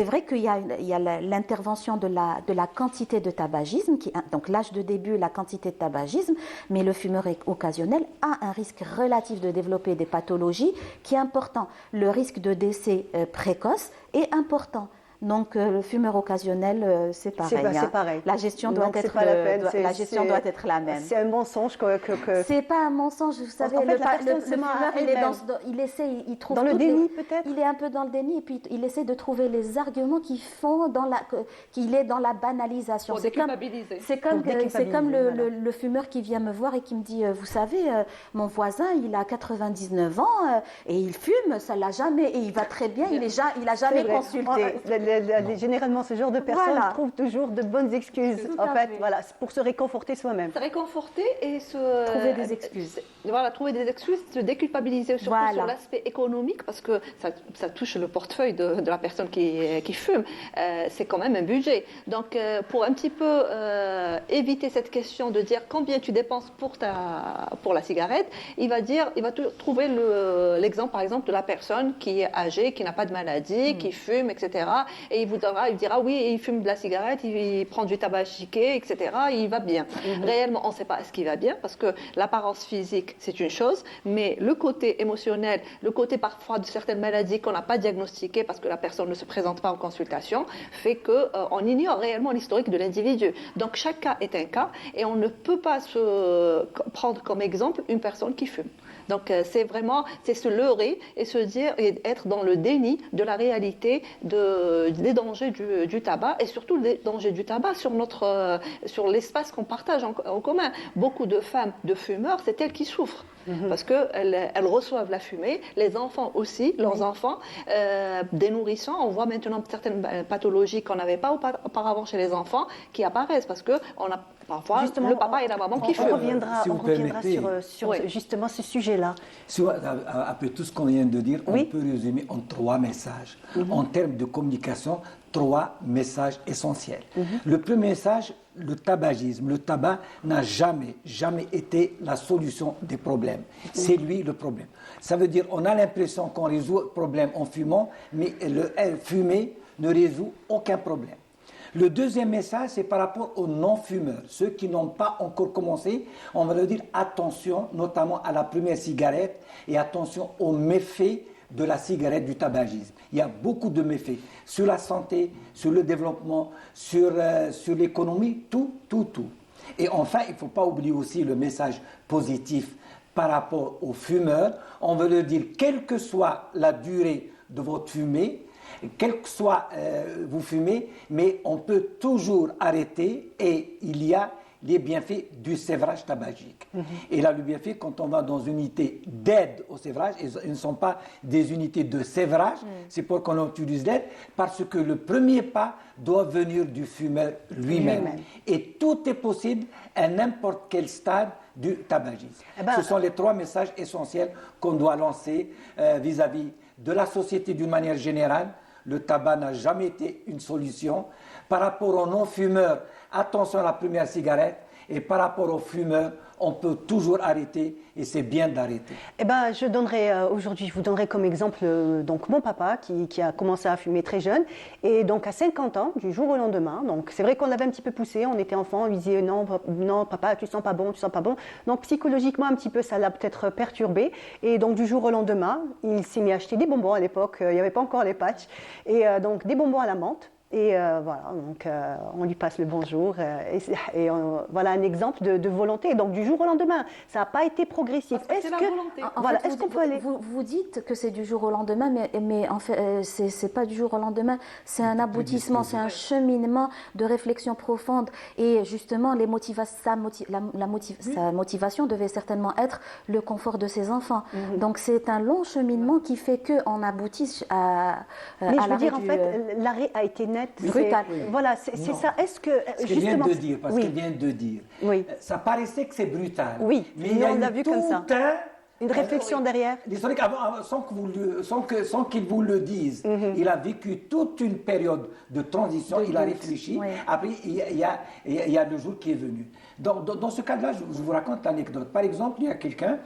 vrai qu'il y a l'intervention de la quantité de tabagisme, donc l'âge de début, la quantité de tabagisme, mais le fumeur occasionnel a un risque relatif de développer des pathologies qui est important. Le risque de décès précoce est important. Donc le fumeur occasionnel, c'est pareil. C'est pareil. La gestion doit être la même. C'est un mensonge C'est pas un mensonge, vous savez. En fait, le fumeur, il trouve dans le déni peut-être. Il est un peu dans le déni et puis il essaie de trouver les arguments qui font qu'il est dans la banalisation. Pour déculpabiliser. C'est comme le fumeur qui vient me voir et qui me dit, vous savez, mon voisin, il a 99 ans et il fume, ça l'a jamais, et il va très bien, il a jamais consulté. Généralement, ce genre de personnes trouvent toujours de bonnes excuses. Pour se réconforter soi-même. Se réconforter et trouver des excuses. Trouver des excuses, se déculpabiliser surtout sur l'aspect économique, parce que ça touche le portefeuille de la personne qui fume. C'est quand même un budget. Donc, pour un petit peu éviter cette question de dire combien tu dépenses pour la cigarette, il va trouver l'exemple, par exemple, de la personne qui est âgée, qui n'a pas de maladie, qui fume, etc. et il vous dira oui, il fume de la cigarette, il prend du tabac chiqué, etc. Il va bien. Réellement, on ne sait pas est-ce qu'il va bien, parce que l'apparence physique, c'est une chose, mais le côté émotionnel, le côté parfois de certaines maladies qu'on n'a pas diagnostiquées parce que la personne ne se présente pas en consultation, fait qu'on ignore réellement l'historique de l'individu. Donc chaque cas est un cas et on ne peut pas se prendre comme exemple une personne qui fume. Donc c'est se leurrer et se dire et être dans le déni de la réalité des dangers du tabac et surtout des dangers du tabac sur l'espace qu'on partage en commun. Beaucoup de femmes de fumeurs, c'est elles qui souffrent. Parce qu'elles reçoivent la fumée, les enfants aussi, leurs enfants, des nourrissons. On voit maintenant certaines pathologies qu'on n'avait pas auparavant chez les enfants qui apparaissent parce qu'on a parfois justement, le papa et la maman qui fument. On reviendra sur justement ce sujet-là. Après tout ce qu'on vient de dire, on peut résumer en 3 messages. En termes de communication, 3 messages essentiels. Le premier message, le tabagisme. Le tabac n'a jamais été la solution des problèmes. C'est lui le problème. Ça veut dire qu'on a l'impression qu'on résout le problème en fumant, mais fumer ne résout aucun problème. Le deuxième message, c'est par rapport aux non-fumeurs, ceux qui n'ont pas encore commencé. On va leur dire attention, notamment à la première cigarette, et attention aux méfaits de la cigarette, du tabagisme. Il y a beaucoup de méfaits sur la santé, sur le développement, sur l'économie, tout. Et enfin, il ne faut pas oublier aussi le message positif par rapport aux fumeurs. On veut leur dire, quelle que soit la durée de votre fumée, quel que soit vous fumez, mais on peut toujours arrêter et il y a les bienfaits du sévrage tabagique. Et là, le bienfait, quand on va dans une unité d'aide au sévrage, ils ne sont pas des unités de sévrage, c'est pour qu'on utilise l'aide, parce que le premier pas doit venir du fumeur lui-même. Et tout est possible à n'importe quel stade du tabagisme. Ce sont les 3 messages essentiels qu'on doit lancer vis-à-vis de la société d'une manière générale. Le tabac n'a jamais été une solution. Par rapport aux non-fumeurs, attention à la première cigarette. Et par rapport aux fumeurs, on peut toujours arrêter et c'est bien d'arrêter. Je donnerai aujourd'hui, je vous donnerai comme exemple donc mon papa qui a commencé à fumer très jeune et donc à 50 ans du jour au lendemain. Donc c'est vrai qu'on l'avait un petit peu poussé, on était enfant, on lui disait non papa tu sens pas bon. Donc psychologiquement un petit peu ça l'a peut-être perturbé et donc du jour au lendemain il s'est mis à acheter des bonbons à l'époque, il n'y avait pas encore les patchs et donc des bonbons à la menthe. Et voilà, donc on lui passe le bonjour voilà un exemple de volonté. Donc du jour au lendemain, ça n'a pas été progressif. Est-ce qu'on peut aller vous dites que c'est du jour au lendemain, mais en fait c'est pas du jour au lendemain, c'est un aboutissement, c'est un cheminement de réflexion profonde. Et justement, sa motivation devait certainement être le confort de ses enfants. Donc c'est un long cheminement qui fait qu'on aboutisse à. Mais je veux dire en fait, l'arrêt a été net. Brutal. Voilà, c'est ça. Est-ce que qu'elle vient de dire, parce qu'elle vient de dire, ça paraissait que c'est brutal. Oui, mais il y a on l'a vu comme ça. Une réflexion derrière. L'historique, sans qu'il vous le dise, il a vécu toute une période de transition, il a réfléchi. Après, il y a le jour qui est venu. Dans ce cas-là, je vous raconte l'anecdote. Par exemple, il y a quelqu'un,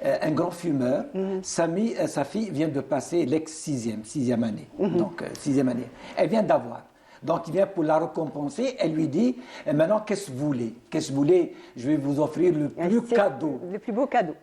un grand fumeur, sa fille vient de passer l'ex-sixième année. Donc, 6e année. Elle vient d'avoir. Donc, il vient pour la récompenser. Elle lui dit, maintenant, qu'est-ce que vous voulez? Je vais vous offrir le plus beau cadeau.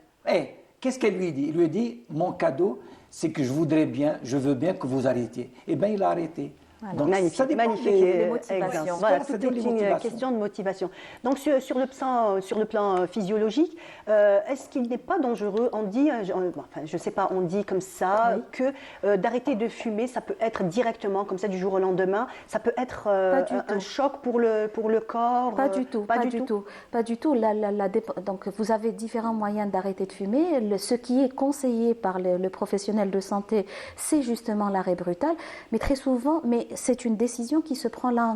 Qu'est-ce qu'elle lui dit? Il lui dit, mon cadeau, c'est que je veux bien que vous arretiez. Eh bien, il a arrêté. Voilà. Donc, magnifique motivation. Voilà, tout est une question de motivation. Donc sur le plan physiologique, est-ce qu'il n'est pas dangereux? On dit, je ne sais pas, on dit comme ça que d'arrêter de fumer, ça peut être directement comme ça du jour au lendemain. Ça peut être un choc pour le corps. Pas du tout. Donc vous avez différents moyens d'arrêter de fumer. Ce qui est conseillé par le professionnel de santé, c'est justement l'arrêt brutal. Mais très souvent, c'est une décision qui se prend là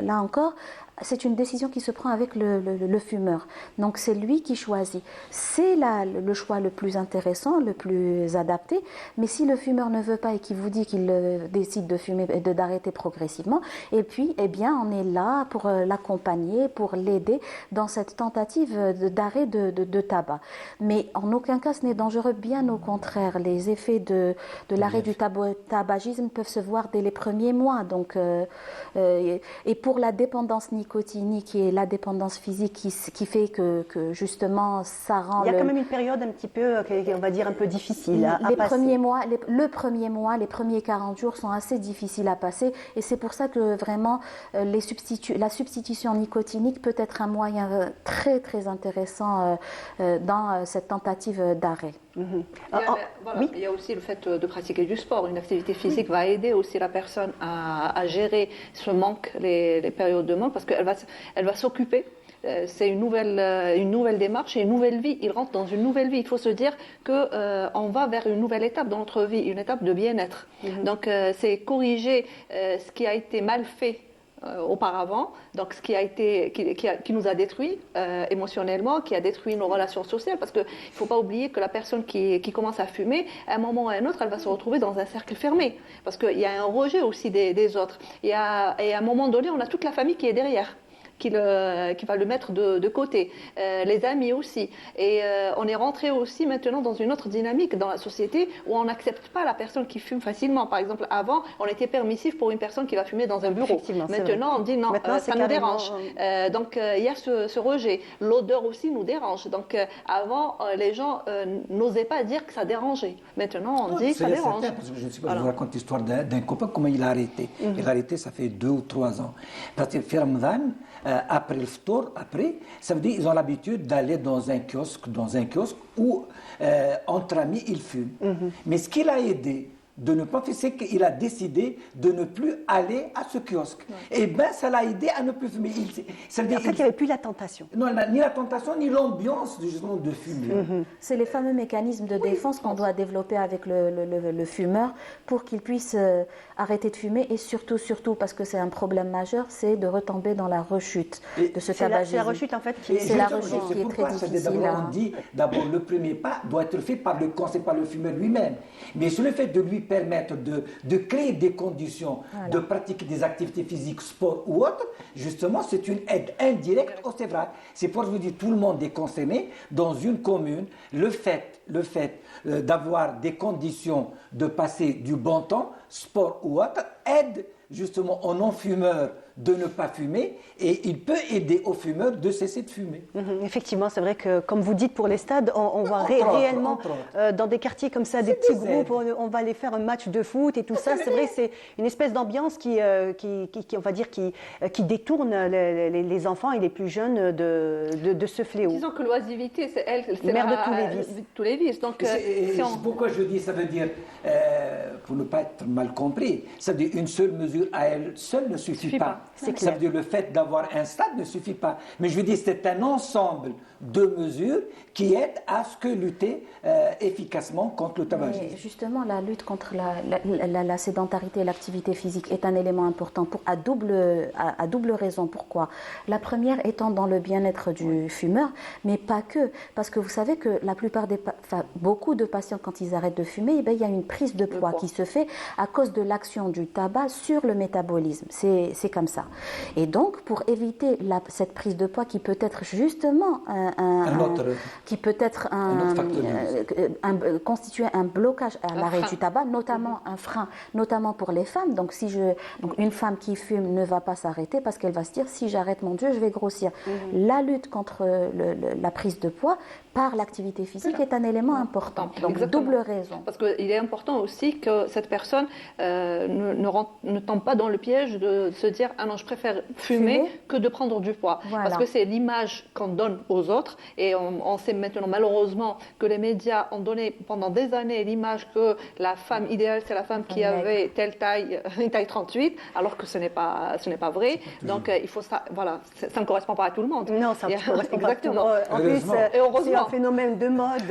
encore c'est une décision qui se prend avec le fumeur. Donc c'est lui qui choisit. C'est le choix le plus intéressant, le plus adapté. Mais si le fumeur ne veut pas et qu'il vous dit qu'il décide de fumer et d'arrêter progressivement, et puis, eh bien, on est là pour l'accompagner, pour l'aider dans cette tentative d'arrêt de tabac. Mais en aucun cas ce n'est dangereux, bien au contraire. Les effets de l'arrêt du tabagisme peuvent se voir dès les premiers mois. Donc, et pour la dépendance nicotinique et la dépendance physique qui fait que justement ça rend... Il y a quand même une période un petit peu, on va dire, un peu difficile à passer. Le premier mois, les premiers 40 jours sont assez difficiles à passer et c'est pour ça que vraiment la substitution nicotinique peut être un moyen très très intéressant dans cette tentative d'arrêt. Il y a aussi le fait de pratiquer du sport. Une activité physique va aider aussi la personne à gérer ce manque, les périodes de manque, parce qu'elle va s'occuper. C'est une nouvelle démarche et une nouvelle vie. Il rentre dans une nouvelle vie. Il faut se dire qu'on va vers une nouvelle étape dans notre vie, une étape de bien-être. Donc c'est corriger ce qui a été mal fait auparavant, donc ce qui nous a détruit émotionnellement, qui a détruit nos relations sociales, parce qu'il ne faut pas oublier que la personne qui commence à fumer, à un moment ou à un autre, elle va se retrouver dans un cercle fermé, parce qu'il y a un rejet aussi des autres. Et à un moment donné, on a toute la famille qui est derrière. Qui va le mettre de côté, les amis aussi. Et on est rentré aussi maintenant dans une autre dynamique dans la société où on n'accepte pas la personne qui fume facilement. Par exemple, avant, on était permissif pour une personne qui va fumer dans un bureau. Maintenant, on dit non, ça nous dérange. Donc, il y a ce rejet. L'odeur aussi nous dérange. Donc, avant, les gens n'osaient pas dire que ça dérangeait. Maintenant, on dit que ça dérange. Certain, parce que je ne sais pas, je vous raconte l'histoire d'un copain, comment il a arrêté. Il a arrêté, ça fait 2 ou 3 ans. Parce que fait Ramadan, après le ftour, ça veut dire qu'ils ont l'habitude d'aller dans un kiosque où, entre amis, ils fument. Mais ce qui l'a aidé de ne pas faire, c'est qu'il a décidé de ne plus aller à ce kiosque. Et bien, ça l'a aidé à ne plus fumer. Ça veut dire qu'il n'y avait plus la tentation. Non, ni la tentation, ni l'ambiance justement de fumer. C'est les fameux mécanismes de défense qu'on doit développer avec le fumeur pour qu'il puisse arrêter de fumer et surtout, parce que c'est un problème majeur, c'est de retomber dans la rechute de ce tabagisme. C'est la rechute en fait qui est la rechute qui est très difficile. On dit d'abord le premier pas doit être fait par le conseil, par le fumeur lui-même. Mais sur le fait de lui permettre de créer des conditions de pratiquer des activités physiques, sport ou autre, justement, c'est une aide indirecte au sévrage. C'est pour vous dire tout le monde est concerné dans une commune. Le fait d'avoir des conditions de passer du bon temps, sport ou autre, aide justement aux non-fumeurs de ne pas fumer et il peut aider aux fumeurs de cesser de fumer. Effectivement, c'est vrai que comme vous dites pour les stades, on va réellement dans des quartiers comme ça, des petits groupes, on va aller faire un match de foot et tout ça. C'est vrai que c'est une espèce d'ambiance qui on va dire, qui détourne les enfants et les plus jeunes de ce fléau. Disons que l'oisiveté, c'est mère de tous les vices. Donc, c'est pourquoi je dis, ça veut dire, pour ne pas être mal compris, ça veut dire une seule mesure à elle seule ne suffit pas. Ça veut dire le fait d'avoir un stade ne suffit pas. Mais je veux dire, c'est un ensemble de mesures qui aident à ce que lutter efficacement contre le tabagisme. Mais justement, la lutte contre la sédentarité et l'activité physique est un élément important à double raison. Pourquoi? La première étant dans le bien-être du fumeur, mais pas que. Parce que vous savez que la plupart beaucoup de patients, quand ils arrêtent de fumer, il y a une prise de poids qui se fait à cause de l'action du tabac sur le métabolisme. C'est comme ça. Et donc, pour éviter cette prise de poids qui peut être justement constituer un blocage à l'arrêt du tabac, notamment un frein, notamment pour les femmes. Donc, donc une femme qui fume ne va pas s'arrêter parce qu'elle va se dire, si j'arrête, mon Dieu, je vais grossir. La lutte contre la prise de poids par l'activité physique est un élément important. Donc, exactement. Double raison. Parce qu'il est important aussi que cette personne ne tombe pas dans le piège de se dire « Ah non, je préfère fumer que de prendre du poids. Voilà. Parce que c'est l'image qu'on donne aux autres. Et on sait maintenant, malheureusement, que les médias ont donné pendant des années l'image que la femme idéale, c'est la femme qui avait telle taille, une taille 38, alors que ce n'est pas vrai. Donc, il faut ça. Voilà, ça ne correspond pas à tout le monde. Non, ça ne correspond pas à tout le monde. En plus, c'est un phénomène de mode.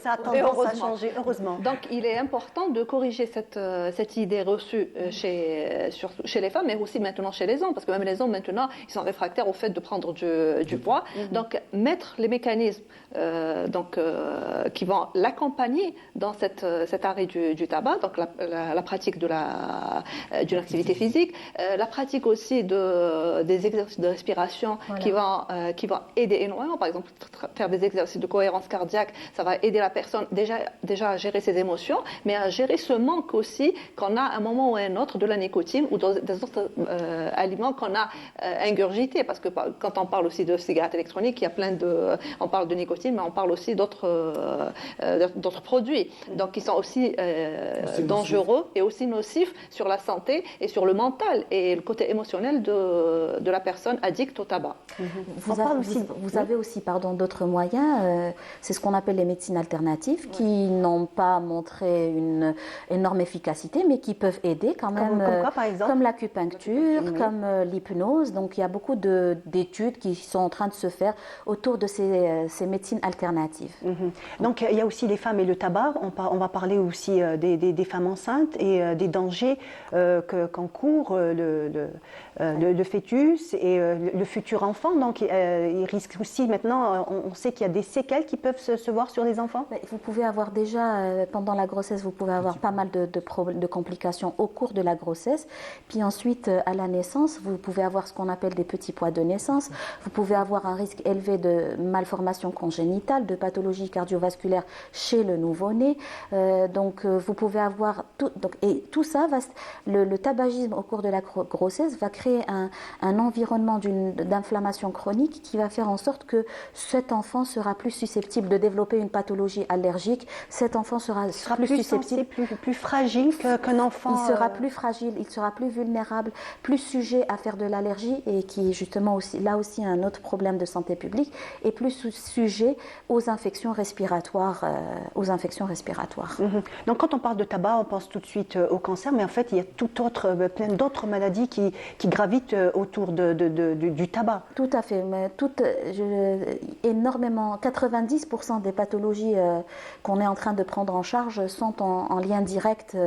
Ça a tendance à changer, heureusement. Donc, il est important de corriger cette idée reçue chez les femmes, mais aussi maintenant chez chez les hommes, parce que même les hommes maintenant, ils sont réfractaires au fait de prendre du poids. Donc mettre les mécanismes qui vont l'accompagner dans cet arrêt du tabac, donc la pratique d'une activité physique, la pratique aussi des exercices de respiration qui vont aider énormément. Par exemple, faire des exercices de cohérence cardiaque, ça va aider la personne déjà à gérer ses émotions, mais à gérer ce manque aussi qu'on a à un moment ou à un autre de la nicotine ou des autres aliments qu'on a ingurgités. Parce que quand on parle aussi de cigarettes électroniques, il y a on parle de nicotine, mais on parle aussi d'autres produits. Donc, qui sont aussi dangereux et aussi nocifs sur la santé et sur le mental et le côté émotionnel de la personne addicte au tabac. Vous avez aussi d'autres moyens, c'est ce qu'on appelle les médecines alternatives, qui n'ont pas montré une énorme efficacité, mais qui peuvent aider quand même, comme quoi, par exemple? Comme l'acupuncture, comme l'hypnose. Donc il y a beaucoup d'études qui sont en train de se faire autour de ces médecines alternatives. Donc il y a aussi les femmes et le tabac. On va parler aussi des femmes enceintes et des dangers qu'encourt le fœtus et le futur enfant. Donc il risque aussi maintenant, on sait qu'il y a des séquelles qui peuvent se voir sur les enfants. Vous pouvez avoir déjà, pendant la grossesse, vous pouvez avoir pas mal de complications au cours de la grossesse. Puis ensuite, à la naissance, vous pouvez avoir ce qu'on appelle des petits poids de naissance. Vous pouvez avoir un risque élevé de malformation congénitale, de pathologie cardiovasculaire chez le nouveau-né. Vous pouvez avoir tout. Et tout ça, le tabagisme au cours de la grossesse va créer un environnement d'inflammation chronique qui va faire en sorte que cet enfant sera plus susceptible de développer une pathologie allergique. Cet enfant sera plus susceptible, plus fragile qu'un enfant. Il sera plus fragile, il sera plus vulnérable, plus sujet à faire de l'allergie et qui est justement aussi là aussi un autre problème de santé publique et plus sujet aux infections respiratoires. Donc quand on parle de tabac, on pense tout de suite au cancer, mais en fait il y a plein d'autres maladies qui gravitent autour du tabac. Tout à fait, mais énormément, 90% des pathologies qu'on est en train de prendre en charge sont en lien direct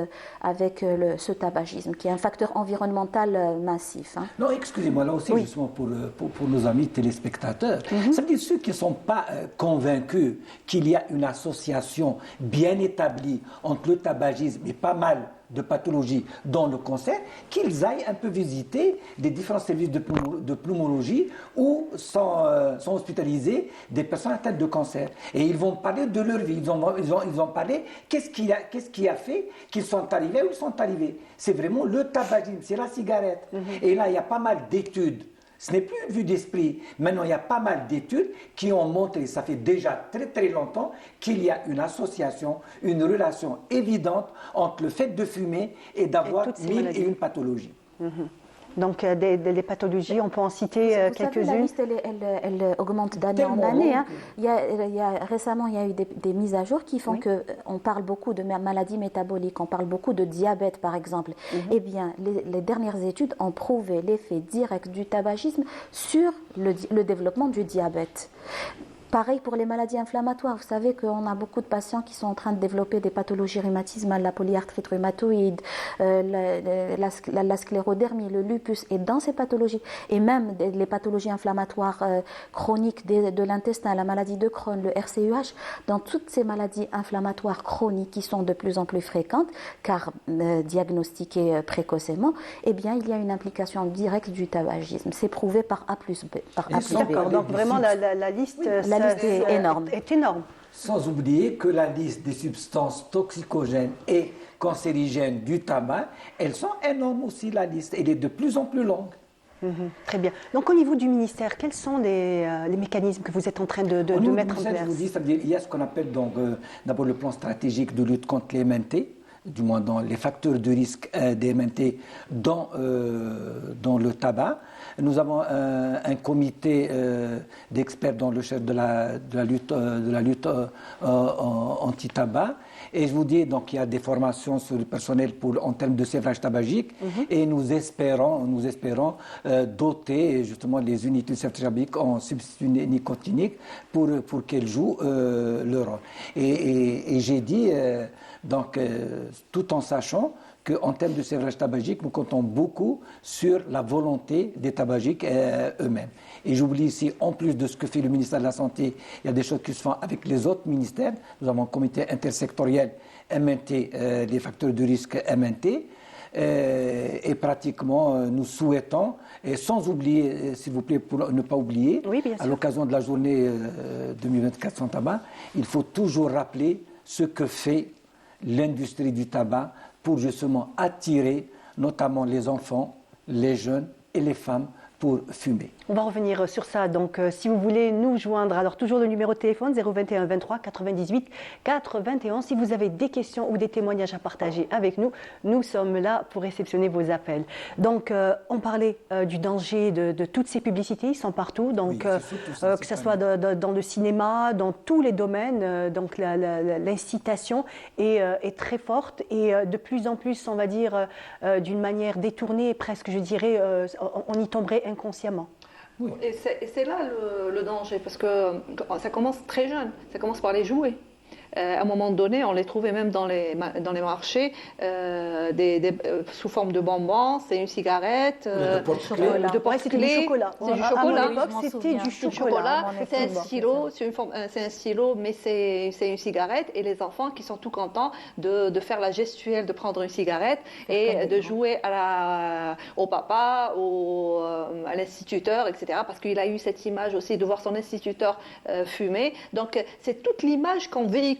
avec ce tabagisme, qui est un facteur environnemental massif. Non, excusez-moi, là aussi, justement, pour nos amis téléspectateurs, ça veut dire ceux qui ne sont pas convaincus qu'il y a une association bien établie entre le tabagisme et pas mal de pathologies dont le cancer, qu'ils aillent un peu visiter des différents services de pneumologie où sont hospitalisés des personnes atteintes de cancer. Et ils vont parler de leur vie. Ils ont parlé qu'est-ce qui a fait qu'ils sont arrivés où ils sont arrivés. C'est vraiment le tabagisme, c'est la cigarette. Et là, il y a pas mal d'études. Ce n'est plus une vue d'esprit. Maintenant, il y a pas mal d'études qui ont montré, ça fait déjà très très longtemps, qu'il y a une association, une relation évidente entre le fait de fumer et d'avoir 1001 pathologies. Donc, les pathologies, on peut en citer quelques-unes. La liste, elle augmente d'année en année. Hein. Récemment, il y a eu des mises à jour qui font qu'on parle beaucoup de maladies métaboliques, on parle beaucoup de diabète, par exemple. Eh bien, les dernières études ont prouvé l'effet direct du tabagisme sur le développement du diabète. Pareil pour les maladies inflammatoires. Vous savez qu'on a beaucoup de patients qui sont en train de développer des pathologies rhumatismales, la polyarthrite rhumatoïde, la sclérodermie, le lupus. Et dans ces pathologies, et même les pathologies inflammatoires chroniques de l'intestin, la maladie de Crohn, le RCUH, dans toutes ces maladies inflammatoires chroniques qui sont de plus en plus fréquentes, car diagnostiquées précocement, eh bien, il y a une implication directe du tabagisme. C'est prouvé par A plus B. D'accord, donc vraiment la liste... La liste est énorme. Sans oublier que la liste des substances toxicogènes et cancérigènes du tabac, elles sont énormes aussi, la liste. Elle est de plus en plus longue. Très bien. Donc au niveau du ministère, quels sont les mécanismes que vous êtes en train de mettre en place? Je vous dis, c'est-à-dire, il y a ce qu'on appelle d'abord le plan stratégique de lutte contre les MNT, du moins dans les facteurs de risque des MNT dans le tabac. Nous avons un comité d'experts dans le chef de la lutte anti-tabac. Et je vous dis, donc, il y a des formations sur le personnel en termes de sévrage tabagique. Et nous espérons doter justement les unités de sévrage tabagique en substitut nicotinique pour qu'elles jouent leur rôle. Et j'ai dit, tout en sachant qu'en termes de sévrage tabagique, nous comptons beaucoup sur la volonté des tabagiques eux-mêmes. Et j'oublie ici, en plus de ce que fait le ministère de la Santé, il y a des choses qui se font avec les autres ministères. Nous avons un comité intersectoriel MNT, des facteurs de risque MNT. Et pratiquement, nous souhaitons, et sans oublier, s'il vous plaît, pour ne pas oublier, à l'occasion de la journée 2024 sans tabac, il faut toujours rappeler ce que fait l'industrie du tabac pour justement attirer notamment les enfants, les jeunes et les femmes pour fumer. On va revenir sur ça. Donc, si vous voulez nous joindre, alors toujours le numéro de téléphone 021 23 98 421. Si vous avez des questions ou des témoignages à partager avec nous, nous sommes là pour réceptionner vos appels. Donc, on parlait du danger de toutes ces publicités, ils sont partout. Donc, que ce soit dans le cinéma, dans tous les domaines, donc l'incitation est très forte et de plus en plus, on va dire, d'une manière détournée, presque, je dirais, on y tomberait inconsciemment. Oui. Et c'est là le danger, parce que ça commence très jeune, ça commence par les jouets. À un moment donné, on les trouvait même dans les marchés sous forme de bonbons, c'est une cigarette, de porte-clés. C'était du chocolat. C'est du chocolat. C'était du chocolat. C'est un stylo, c'est un stylo, mais c'est une cigarette. Et les enfants qui sont tout contents de faire la gestuelle, de prendre une cigarette et de jouer au papa, à l'instituteur, etc. Parce qu'il a eu cette image aussi de voir son instituteur fumer. Donc c'est toute l'image qu'on véhicule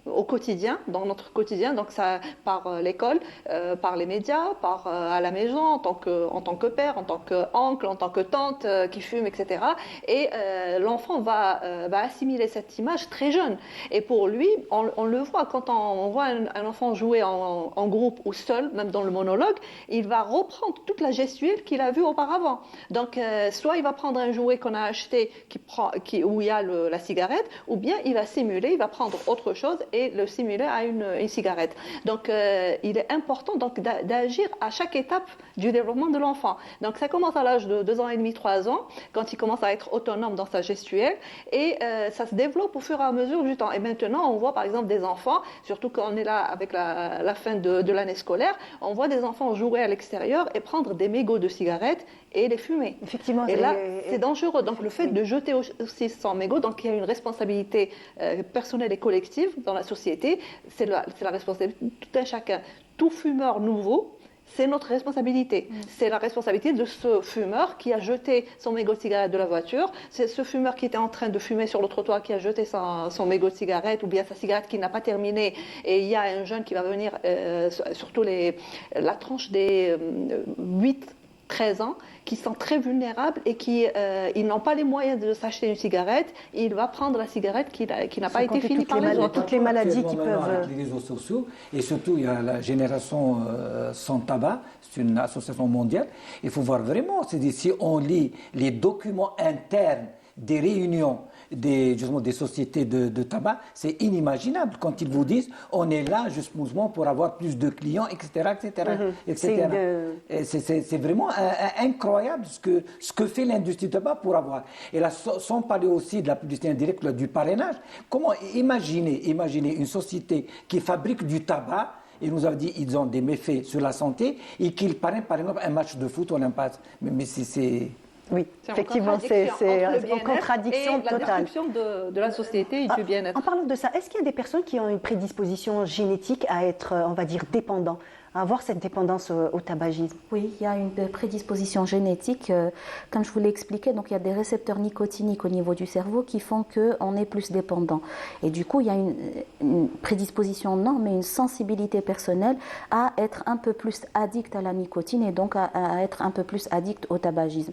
au quotidien, dans notre quotidien, donc ça par l'école, par les médias, à la maison, en tant que père, en tant qu'oncle, en tant que tante qui fume, etc. Et l'enfant va assimiler cette image très jeune. Et pour lui, on le voit, quand on voit un enfant jouer en groupe ou seul, même dans le monologue, il va reprendre toute la gestuelle qu'il a vue auparavant. Donc, soit il va prendre un jouet qu'on a acheté où il y a la cigarette, ou bien il va simuler, il va prendre autre chose et le simuler à une cigarette. Donc, il est important donc, d'agir à chaque étape du développement de l'enfant. Donc, ça commence à l'âge de 2 ans et demi, 3 ans, quand il commence à être autonome dans sa gestuelle, et ça se développe au fur et à mesure du temps. Et maintenant, on voit par exemple des enfants, surtout quand on est là avec la fin de l'année scolaire, on voit des enfants jouer à l'extérieur et prendre des mégots de cigarettes et les fumer. Effectivement. Et là, c'est dangereux. Donc, le fait de jeter aussi son mégot, donc il y a une responsabilité personnelle et collective dans la société, c'est la responsabilité de tout un chacun. Tout fumeur nouveau, c'est notre responsabilité. C'est la responsabilité de ce fumeur qui a jeté son mégot de cigarette de la voiture. C'est ce fumeur qui était en train de fumer sur le trottoir qui a jeté son mégot de cigarette ou bien sa cigarette qui n'a pas terminé. Et il y a un jeune qui va venir, surtout la tranche des 8-13 ans, qui sont très vulnérables et ils n'ont pas les moyens de s'acheter une cigarette. Il va prendre la cigarette qui n'a pas été finie par les autres. Toutes les maladies qui peuvent... Avec les réseaux sociaux, et surtout il y a la génération sans tabac, c'est une association mondiale. Il faut voir vraiment, c'est-à-dire si on lit les documents internes des réunions des sociétés de tabac, c'est inimaginable quand ils vous disent on est là justement pour avoir plus de clients, etc. C'est vraiment incroyable ce que fait l'industrie du tabac pour avoir. Et là, sans parler aussi de la publicité indirecte, du parrainage, comment imaginer une société qui fabrique du tabac et nous a dit qu'ils ont des méfaits sur la santé et qu'ils parrainent par exemple un match de foot olympique. Mais c'est... Oui, effectivement, c'est en contradiction totale. La destruction de la société et du bien-être. En parlant de ça, est-ce qu'il y a des personnes qui ont une prédisposition génétique à être, on va dire, dépendants, à avoir cette dépendance au tabagisme? Oui, il y a une prédisposition génétique. Comme je vous l'ai expliqué, donc il y a des récepteurs nicotiniques au niveau du cerveau qui font qu'on est plus dépendant. Et du coup, il y a une prédisposition, non, mais une sensibilité personnelle à être un peu plus addict à la nicotine et donc à être un peu plus addict au tabagisme.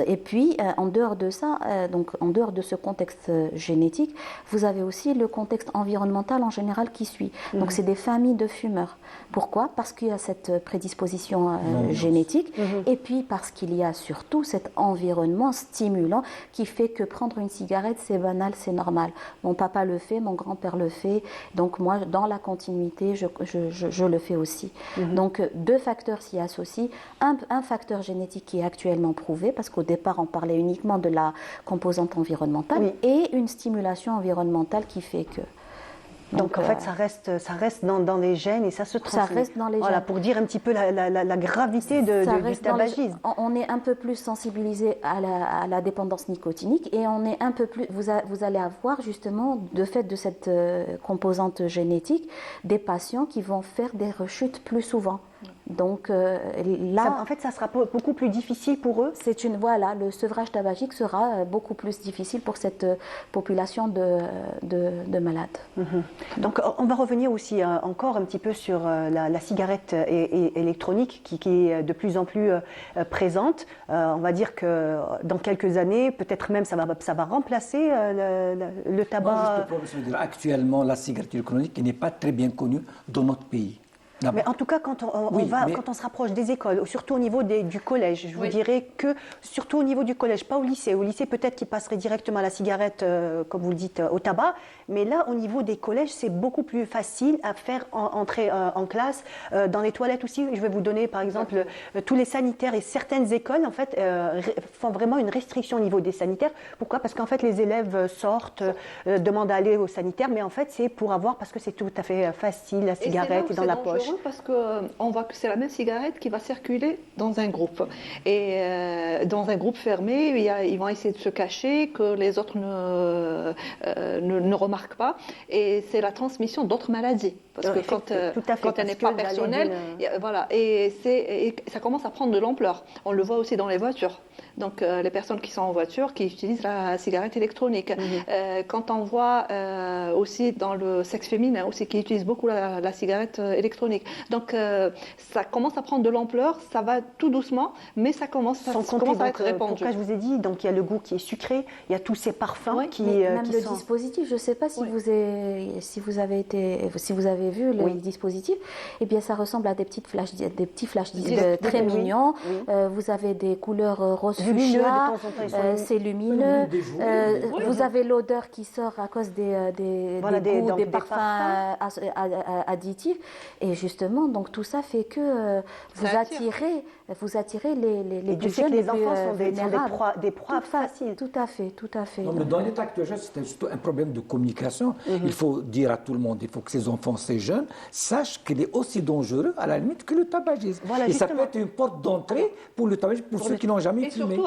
Et puis, en dehors de ça, donc en dehors de ce contexte génétique, vous avez aussi le contexte environnemental en général qui suit. Donc, c'est des familles de fumeurs. Pourquoi ? Parce qu'il y a cette prédisposition génétique et puis parce qu'il y a surtout cet environnement stimulant qui fait que prendre une cigarette, c'est banal, c'est normal. Mon papa le fait, mon grand-père le fait, donc moi, dans la continuité, je le fais aussi. Donc, 2 facteurs s'y associent. Un facteur génétique qui est actuellement prouvé, parce qu'au départ, on parlait uniquement de la composante environnementale, et une stimulation environnementale qui fait que... Donc en fait, ça reste dans les gènes et ça se transmet. Ça reste dans les voilà, gènes. pour dire un petit peu la gravité du tabagisme. On est un peu plus sensibilisé à la dépendance nicotinique et on est un peu plus. Vous allez avoir justement, de fait de cette composante génétique, des patients qui vont faire des rechutes plus souvent. Donc là, en fait, ça sera beaucoup plus difficile pour eux. Le sevrage tabagique sera beaucoup plus difficile pour cette population de malades. Donc, on va revenir aussi encore un petit peu sur la cigarette électronique qui est de plus en plus présente. On va dire que dans quelques années, peut-être même ça va remplacer le tabac. Actuellement, la cigarette électronique n'est pas très bien connue dans notre pays. Mais en tout cas, quand on se rapproche des écoles, surtout au niveau du collège, je vous dirais que, surtout au niveau du collège, pas au lycée. Au lycée, peut-être qu'ils passeraient directement à la cigarette, comme vous le dites, au tabac. Mais là, au niveau des collèges, c'est beaucoup plus facile à faire entrer en classe. Dans les toilettes aussi, je vais vous donner, par exemple, tous les sanitaires et certaines écoles, en fait, font vraiment une restriction au niveau des sanitaires. Pourquoi ? Parce qu'en fait, les élèves sortent, demandent à aller au sanitaire, mais en fait, c'est parce que c'est tout à fait facile, la cigarette est dans la poche. Parce qu'on voit que c'est la même cigarette qui va circuler dans un groupe. Et dans un groupe fermé, ils vont essayer de se cacher, que les autres ne remarquent pas. Et c'est la transmission d'autres maladies. Parce que quand elle n'est pas personnelle, voilà, et ça commence à prendre de l'ampleur. On le voit aussi dans les voitures. Donc les personnes qui sont en voiture, qui utilisent la cigarette électronique. Quand on voit aussi dans le sexe féminin, aussi, qui utilisent beaucoup la cigarette électronique. Donc ça commence à prendre de l'ampleur, ça va tout doucement, mais ça commence à être répandu. Pourquoi je vous ai dit, donc il y a le goût qui est sucré, il y a tous ces parfums même le dispositif, je ne sais pas si vous avez vu le dispositif, eh bien ça ressemble à des petits flashs très mignons. Vous avez des couleurs rose fuchsia, c'est lumineux. Vous avez l'odeur qui sort à cause des parfums additifs. Et justement, donc tout ça fait que vous attirez les plus jeunes, les enfants sont des proies faciles. Tout à fait. Non, mais dans l'état actuel, c'est surtout un problème de communication. Il faut dire à tout le monde, il faut que ces enfants, ces jeunes, sachent qu'il est aussi dangereux, à la limite, que le tabagisme. Voilà, et ça peut être une porte d'entrée pour le tabagisme, pour ceux qui n'ont jamais fumé.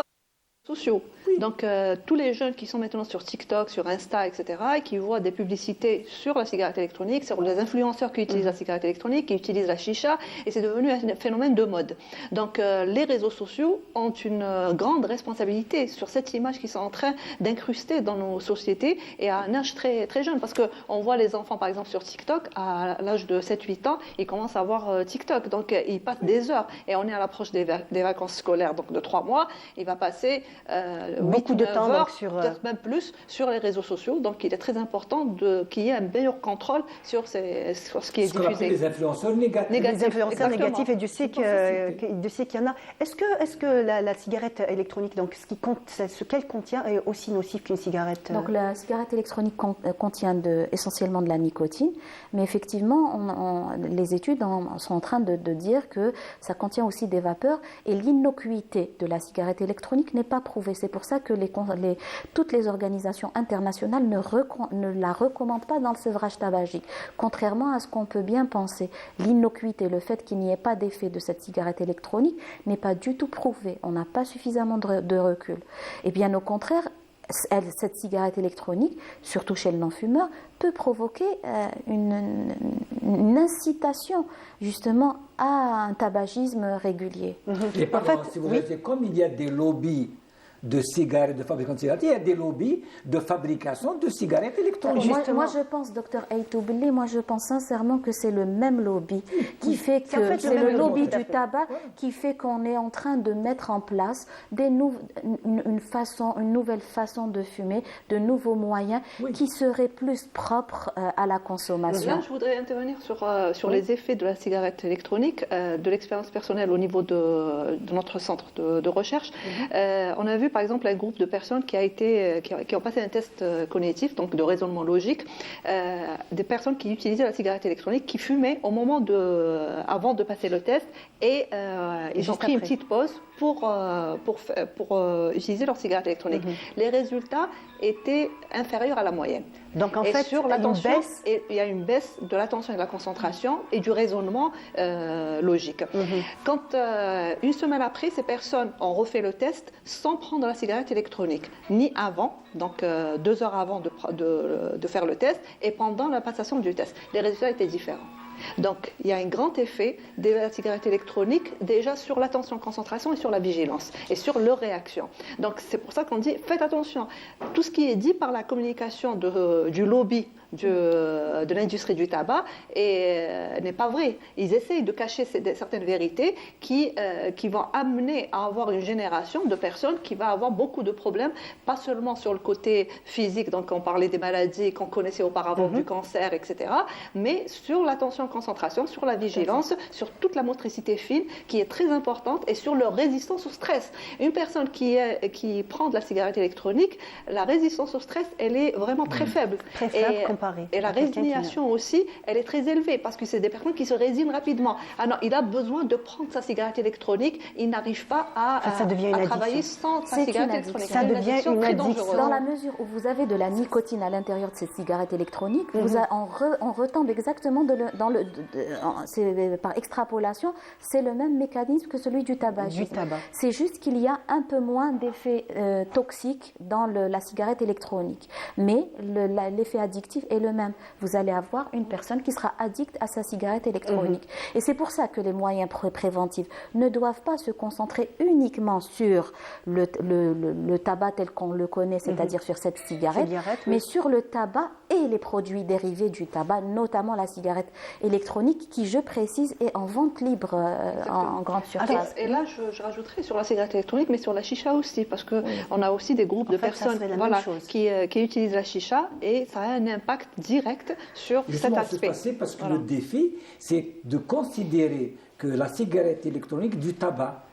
Sociaux. Donc tous les jeunes qui sont maintenant sur TikTok, sur Insta, etc., et qui voient des publicités sur la cigarette électronique, sur les influenceurs qui utilisent la cigarette électronique, qui utilisent la chicha, et c'est devenu un phénomène de mode. Donc les réseaux sociaux ont une grande responsabilité sur cette image qu'ils sont en train d'incruster dans nos sociétés et à un âge très, très jeune, parce qu'on voit les enfants par exemple sur TikTok, à l'âge de 7-8 ans, ils commencent à voir TikTok, donc ils passent des heures, et on est à l'approche des vacances scolaires, donc de 3 mois, il va passer beaucoup de temps, peut-être même plus, sur les réseaux sociaux. Donc, il est très important qu'il y ait un meilleur contrôle sur ce qui est diffusé. Les influenceurs négatifs. Les influenceurs négatifs, et Dieu sait qu'il y en a. Est-ce que la cigarette électronique, donc ce qu'elle contient, est aussi nocif qu'une cigarette Donc, la cigarette électronique contient essentiellement de la nicotine, mais effectivement, les études sont en train de dire que ça contient aussi des vapeurs, et l'innocuité de la cigarette électronique n'est pas prouvée. C'est pour ça que toutes les organisations internationales ne la recommandent pas dans le sevrage tabagique, contrairement à ce qu'on peut bien penser. L'innocuité, le fait qu'il n'y ait pas d'effet de cette cigarette électronique n'est pas du tout prouvé. On n'a pas suffisamment de recul. Et bien au contraire, cette cigarette électronique, surtout chez le non-fumeur, peut provoquer une incitation justement à un tabagisme régulier. Et pardon, si vous voulez, comme il y a des lobbies de cigarettes, de fabrication de cigarettes, il y a des lobbies de fabrication de cigarettes électroniques. Moi, je pense, docteur Aïtoublé, je pense sincèrement que c'est le même lobby qui fait que c'est le lobby du tabac qui fait qu'on est en train de mettre en place une nouvelle façon de fumer, de nouveaux moyens qui seraient plus propres à la consommation. Là, je voudrais intervenir sur les effets de la cigarette électronique, de l'expérience personnelle au niveau de notre centre de recherche. On a vu vu par exemple un groupe de personnes qui ont passé un test cognitif, donc de raisonnement logique, des personnes qui utilisaient la cigarette électronique, qui fumaient avant de passer le test, et ils ont pris une petite pause pour utiliser leur cigarette électronique. Les résultats étaient inférieurs à la moyenne. Donc en fait, il y a une baisse de l'attention et de la concentration et du raisonnement logique. Quand une semaine après, ces personnes ont refait le test sans prendre la cigarette électronique, ni avant, donc 2 heures avant de faire le test, et pendant la passation du test. Les résultats étaient différents. Donc, il y a un grand effet de la cigarette électronique déjà sur l'attention, concentration et sur la vigilance et sur leur réaction. Donc, c'est pour ça qu'on dit faites attention. Tout ce qui est dit par la communication du lobby de l'industrie du tabac n'est pas vrai. Ils essayent de cacher certaines vérités qui vont amener à avoir une génération de personnes qui va avoir beaucoup de problèmes, pas seulement sur le côté physique, donc on parlait des maladies qu'on connaissait auparavant, du cancer, etc., mais sur l'attention, concentration, sur la vigilance, sur toute la motricité fine qui est très importante et sur leur résistance au stress. Une personne qui prend de la cigarette électronique, la résistance au stress, elle est vraiment très faible. Très faible comparée. Et la résignation aussi, elle est très élevée parce que c'est des personnes qui se résignent rapidement. Ah non, il a besoin de prendre sa cigarette électronique, il n'arrive pas à travailler sans sa cigarette électronique. Ça devient une addiction. Dans la mesure où vous avez de la nicotine à l'intérieur de cette cigarette électronique, on retombe exactement par extrapolation, c'est le même mécanisme que celui du tabac. C'est juste qu'il y a un peu moins d'effet toxique dans la cigarette électronique. Mais l'effet addictif est le même. Vous allez avoir une personne qui sera addicte à sa cigarette électronique. Et c'est pour ça que les moyens préventifs ne doivent pas se concentrer uniquement sur le tabac tel qu'on le connaît, c'est-à-dire sur cette cigarette, mais sur le tabac et les produits dérivés du tabac, notamment la cigarette électronique qui, je précise, est en vente libre en grande surface. Et là, je rajouterais sur la cigarette électronique, mais sur la chicha aussi, parce qu'on a aussi des groupes de personnes qui utilisent la chicha et ça a un impact direct sur cet aspect. Parce que le défi, c'est de considérer que la cigarette électronique du tabac.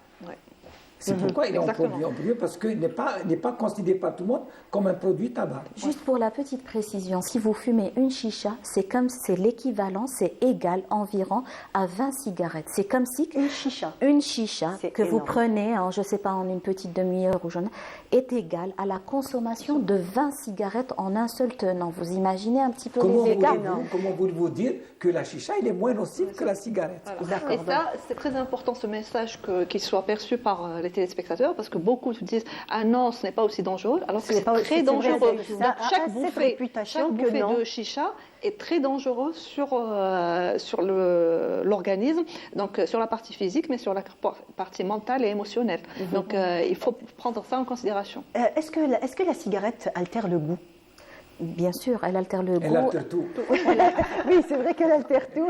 C'est pourquoi il est un produit ambiguë, parce qu'il n'est pas considéré par tout le monde comme un produit tabac. Juste pour la petite précision, si vous fumez une chicha, c'est l'équivalent, c'est égal environ à 20 cigarettes. C'est comme si une chicha que vous prenez, je ne sais pas, en une petite demi-heure est égale à la consommation de 20 cigarettes en un seul tenant. Vous imaginez un petit peu les écarts? Comment voulez-vous dire que la chicha il est moins nocive que la cigarette? Et ça, c'est très important ce message qu'il soit perçu par les téléspectateurs, parce que beaucoup se disent ah non, ce n'est pas aussi dangereux, alors que c'est très dangereux. Donc chaque bouffée de chicha est très dangereux sur l'organisme, donc sur la partie physique, mais sur la partie mentale et émotionnelle. Donc il faut prendre ça en considération. Est-ce que la cigarette altère le goût? Bien sûr, elle altère le goût. Elle altère tout. Oui, c'est vrai qu'elle altère tout.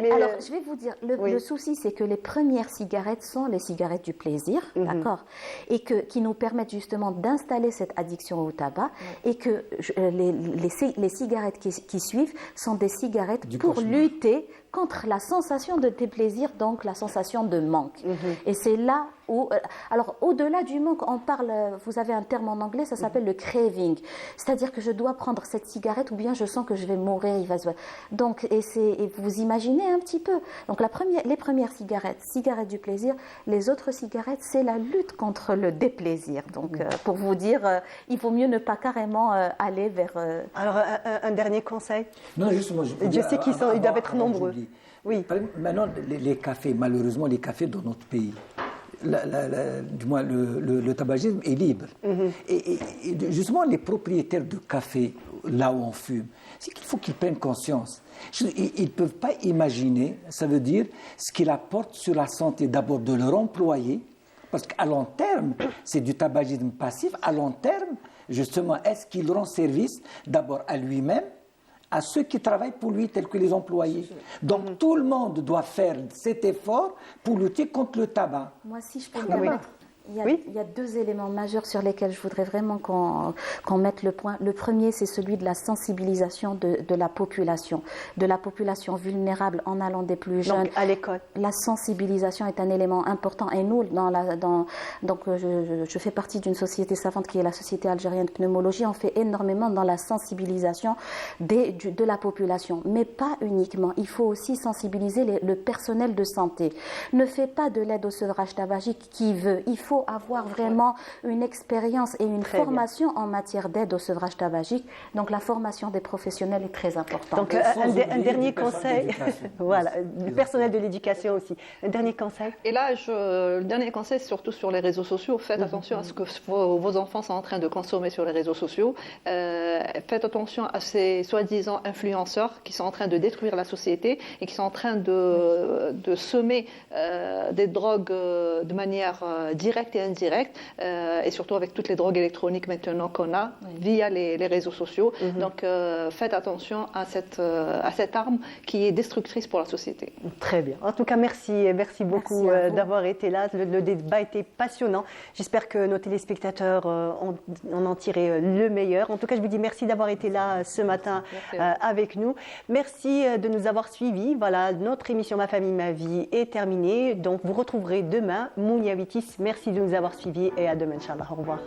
Mais alors, je vais vous dire, le souci, c'est que les premières cigarettes sont les cigarettes du plaisir, d'accord, et qui nous permettent justement d'installer cette addiction au tabac, et que les cigarettes qui suivent sont des cigarettes pour lutter contre la sensation de déplaisir, donc la sensation de manque. Et c'est là où, alors au-delà du manque, on parle, vous avez un terme en anglais, ça s'appelle le craving, c'est-à-dire que je dois prendre cette cigarette ou bien je sens que je vais mourir, donc et vous imaginez un petit peu. Donc les premières cigarettes du plaisir, les autres cigarettes, c'est la lutte contre le déplaisir. Donc pour vous dire, il vaut mieux ne pas carrément aller vers. Alors un dernier conseil. Non, justement, je sais qu'ils doivent être nombreux. Oui. Maintenant, les cafés, malheureusement, les cafés dans notre pays, du moins le tabagisme est libre. Et justement, les propriétaires de cafés, là où on fume, c'est qu'il faut qu'ils prennent conscience. Ils ne peuvent pas imaginer, ça veut dire, ce qu'il apporte sur la santé d'abord de leur employé, parce qu'à long terme, c'est du tabagisme passif. À long terme, justement, est-ce qu'il rend service d'abord à lui-même, à ceux qui travaillent pour lui, tels que les employés. Donc tout le monde doit faire cet effort pour lutter contre le tabac. Moi, si je peux me permettre, Il y a deux éléments majeurs sur lesquels je voudrais vraiment qu'on mette le point. Le premier, c'est celui de la sensibilisation de la population vulnérable en allant des plus jeunes. Donc, à l'école. La sensibilisation est un élément important. Et nous, je fais partie d'une société savante qui est la Société algérienne de pneumologie. On fait énormément dans la sensibilisation de la population. Mais pas uniquement. Il faut aussi sensibiliser le personnel de santé. Ne fais pas de l'aide au sevrage tabagique qui veut. Il faut avoir vraiment une expérience et une formation en matière d'aide au sevrage tabagique. Donc la formation des professionnels est très importante. Donc un dernier conseil, voilà, du personnel de l'éducation aussi. Un dernier conseil. Et là, le dernier conseil, surtout sur les réseaux sociaux, faites attention à ce que vos enfants sont en train de consommer sur les réseaux sociaux. Faites attention à ces soi-disant influenceurs qui sont en train de détruire la société et qui sont en train de semer des drogues de manière directe et indirecte, et surtout avec toutes les drogues électroniques maintenant qu'on a via les réseaux sociaux. Donc faites attention à cette arme qui est destructrice pour la société. Très bien. En tout cas, merci beaucoup d'avoir été là. Le débat était passionnant. J'espère que nos téléspectateurs en tiré le meilleur. En tout cas, je vous dis merci d'avoir été là ce matin avec nous. Merci de nous avoir suivis. Voilà, notre émission Ma Famille, Ma Vie est terminée. Donc, vous retrouverez demain Mounia Witis. Merci de nous avoir suivis et à demain, Inch'Allah. Au revoir.